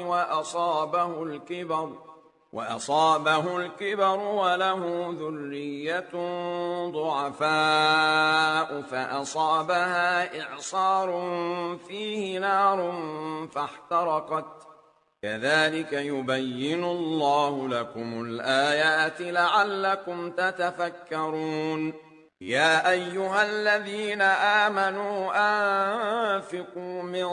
Speaker 1: وأصابه الكبر وله ذرية ضعفاء فأصابها إعصار فيه نار كذلك يبين الله لكم الآيات لعلكم تتفكرون. يا أيها الذين آمنوا أنفقوا من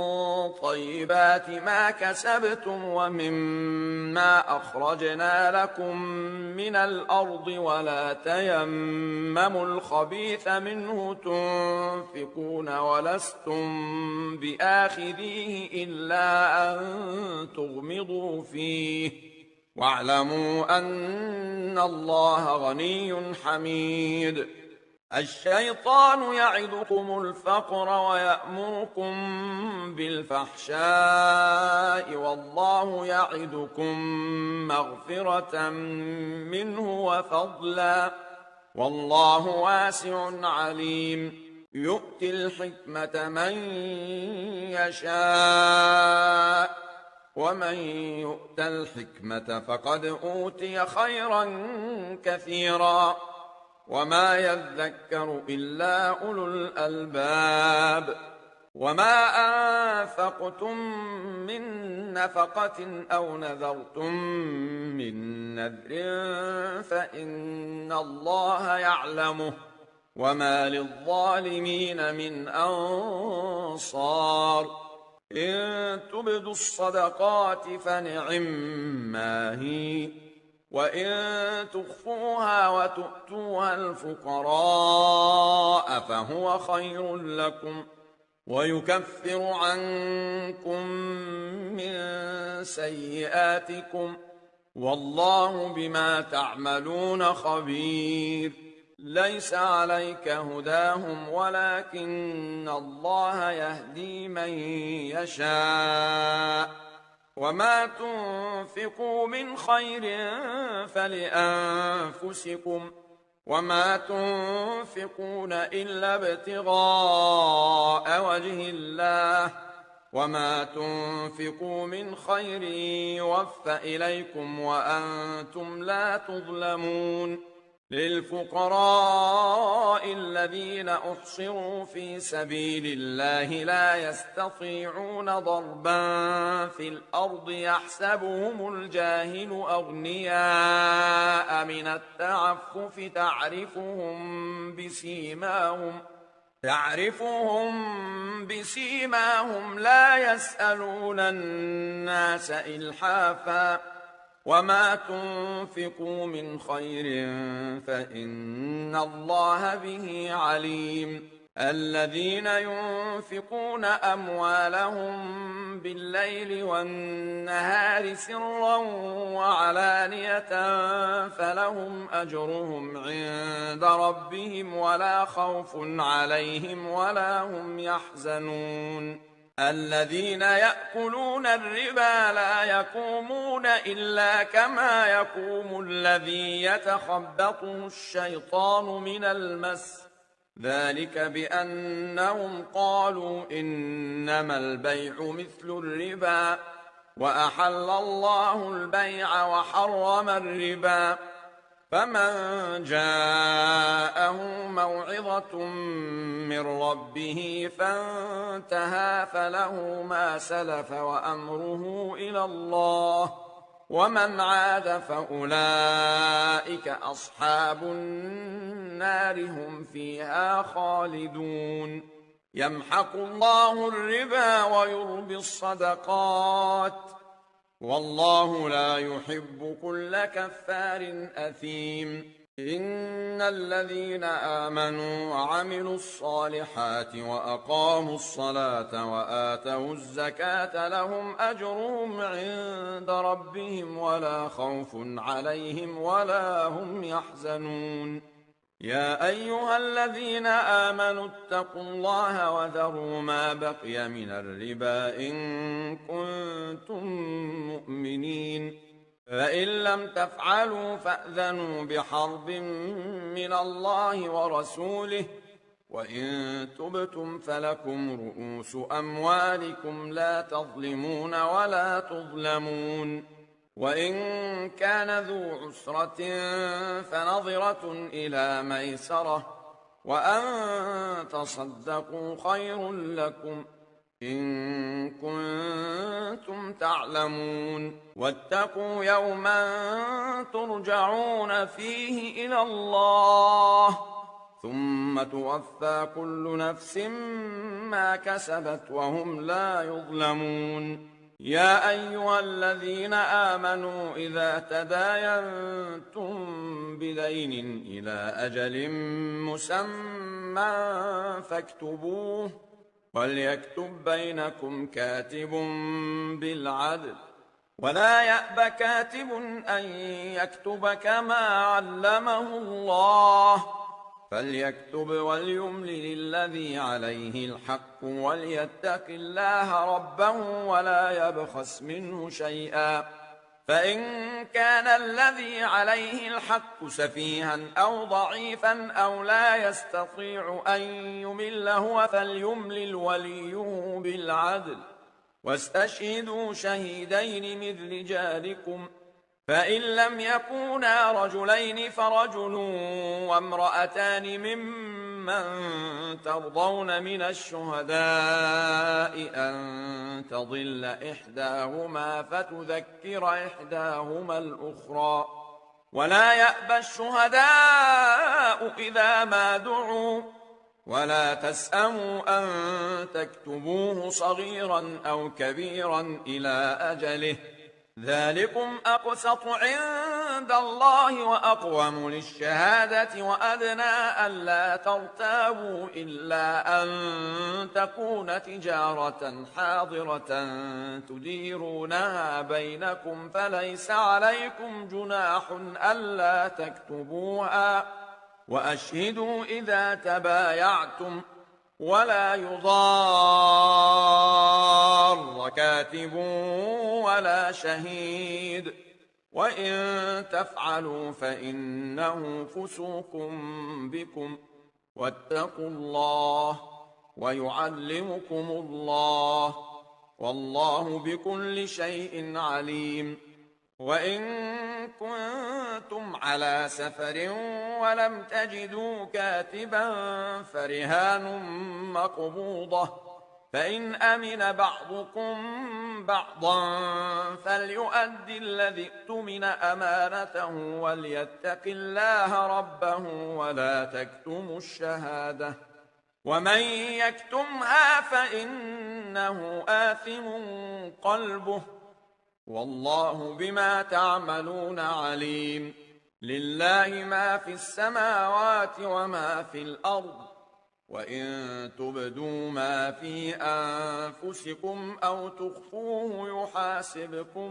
Speaker 1: طيبات ما كسبتم ومما أخرجنا لكم من الأرض ولا تيمموا الخبيث منه تنفقون ولستم بآخذيه إلا أن تغمضوا فيه واعلموا أن الله غني حميد. الشيطان يعدكم الفقر ويأمركم بالفحشاء والله يعدكم مغفرة منه وفضلا والله واسع عليم. يؤتي الحكمة من يشاء ومن يؤت الحكمة فقد أوتي خيرا كثيرا وما يذكر إلا أولو الألباب. وما أنفقتم من نفقة أو نذرتم من نذر فإن الله يعلمه وما للظالمين من أنصار. إن تبدوا الصدقات فنعما هي وإن تخفوها وتؤتوها الفقراء فهو خير لكم ويكفر عنكم من سيئاتكم والله بما تعملون خبير. ليس عليك هداهم ولكن الله يهدي من يشاء وما تنفقوا من خير فلأنفسكم وما تنفقون إلا ابتغاء وجه الله وما تنفقوا من خير يوفى إليكم وأنتم لا تظلمون. للفقراء الذين أحصروا في سبيل الله لا يستطيعون ضربا في الأرض يحسبهم الجاهل أغنياء من التعفف تعرفهم بسيماهم لا يسألون الناس إلحافا وما تنفقوا من خير فإن الله به عليم. الذين ينفقون أموالهم بالليل والنهار سرا وعلانية فلهم أجرهم عند ربهم ولا خوف عليهم ولا هم يحزنون. الذين يأكلون الربا لا يقومون إلا كما يقوم الذي يتخبطه الشيطان من المس ذلك بأنهم قالوا إنما البيع مثل الربا وأحل الله البيع وحرم الربا. فمن جاءه موعظة من ربه فانتهى فله ما سلف وأمره إلى الله ومن عاد فأولئك أصحاب النار هم فيها خالدون. يمحق الله الربا ويربي الصدقات والله لا يحب كل كفار أثيم. إن الذين آمنوا وعملوا الصالحات وأقاموا الصلاة وآتوا الزكاة لهم أجرهم عند ربهم ولا خوف عليهم ولا هم يحزنون. يا أيها الذين آمنوا اتقوا الله وذروا ما بقي من الربا إن كنتم مؤمنين فإن لم تفعلوا فأذنوا بحرب من الله ورسوله وإن تبتم فلكم رؤوس أموالكم لا تظلمون ولا تظلمون. وإن كان ذو عسرة فنظرة إلى ميسرة وأن تصدقوا خير لكم إن كنتم تعلمون واتقوا يوما ترجعون فيه إلى الله ثم توفى كل نفس ما كسبت وهم لا يظلمون يا أيها الذين آمنوا إذا تداينتم بدين إلى أجل مسمى فاكتبوه وليكتب بينكم كاتب بالعدل ولا يأب كاتب أن يكتب كما علمه الله فليكتب وليملل الذي عليه الحق وليتق الله ربه ولا يبخس منه شيئا فإن كان الذي عليه الحق سفيها أو ضعيفا أو لا يستطيع أن يمل هو فليملل وليه بالعدل واستشهدوا شهيدين من رجالكم فإن لم يكونا رجلين فرجل وامرأتان ممن ترضون من الشهداء أن تضل إحداهما فتذكر إحداهما الأخرى ولا يأبى الشهداء إذا ما دعوا ولا تسأموا أن تكتبوه صغيرا أو كبيرا إلى أجله ذلكم أقسط عند الله وأقوم للشهادة وأدنى ألا ترتابوا إلا أن تكون تجارة حاضرة تديرونها بينكم فليس عليكم جناح ألا تكتبوها وأشهدوا إذا تبايعتم ولا يضار كاتب ولا شهيد وإن تفعلوا فإنه فسوق بكم واتقوا الله ويعلمكم الله والله بكل شيء عليم وإن كنتم على سفر ولم تجدوا كاتبا فرهان مقبوضة فإن أمن بعضكم بعضا فليؤدي الذي اؤتمن أمانته وليتق الله ربه ولا تكتموا الشهادة ومن يكتمها فإنه آثم قلبه والله بما تعملون عليم لله ما في السماوات وما في الأرض وإن تبدوا ما في أنفسكم أو تخفوه يحاسبكم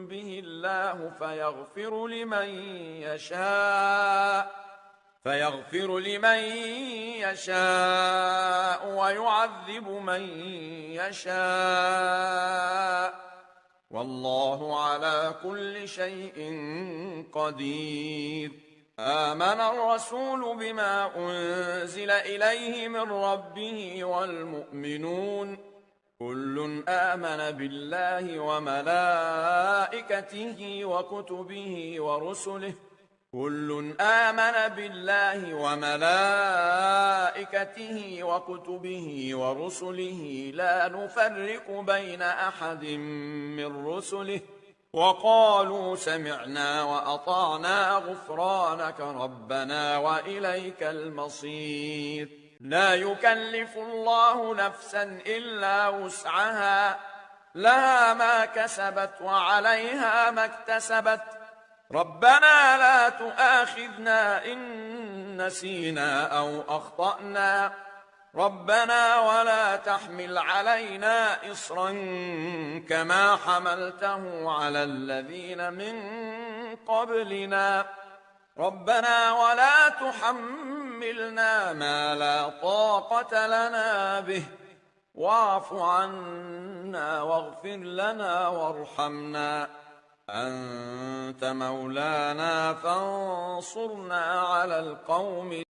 Speaker 1: به الله فيغفر لمن يشاء ويعذب من يشاء والله على كل شيء قدير آمن الرسول بما أنزل إليه من ربه والمؤمنون كل آمن بالله وملائكته وكتبه ورسله لا نفرق بين أحد من رسله وقالوا سمعنا وأطعنا غفرانك ربنا وإليك المصير لا يكلف الله نفسا إلا وسعها لها ما كسبت وعليها ما اكتسبت ربنا لا تؤاخذنا إن نسينا أو أخطأنا ربنا ولا تحمل علينا إصرا كما حملته على الذين من قبلنا ربنا ولا تحملنا ما لا طاقة لنا به واعف عنا واغفر لنا وارحمنا أنت مولانا فانصرنا على القوم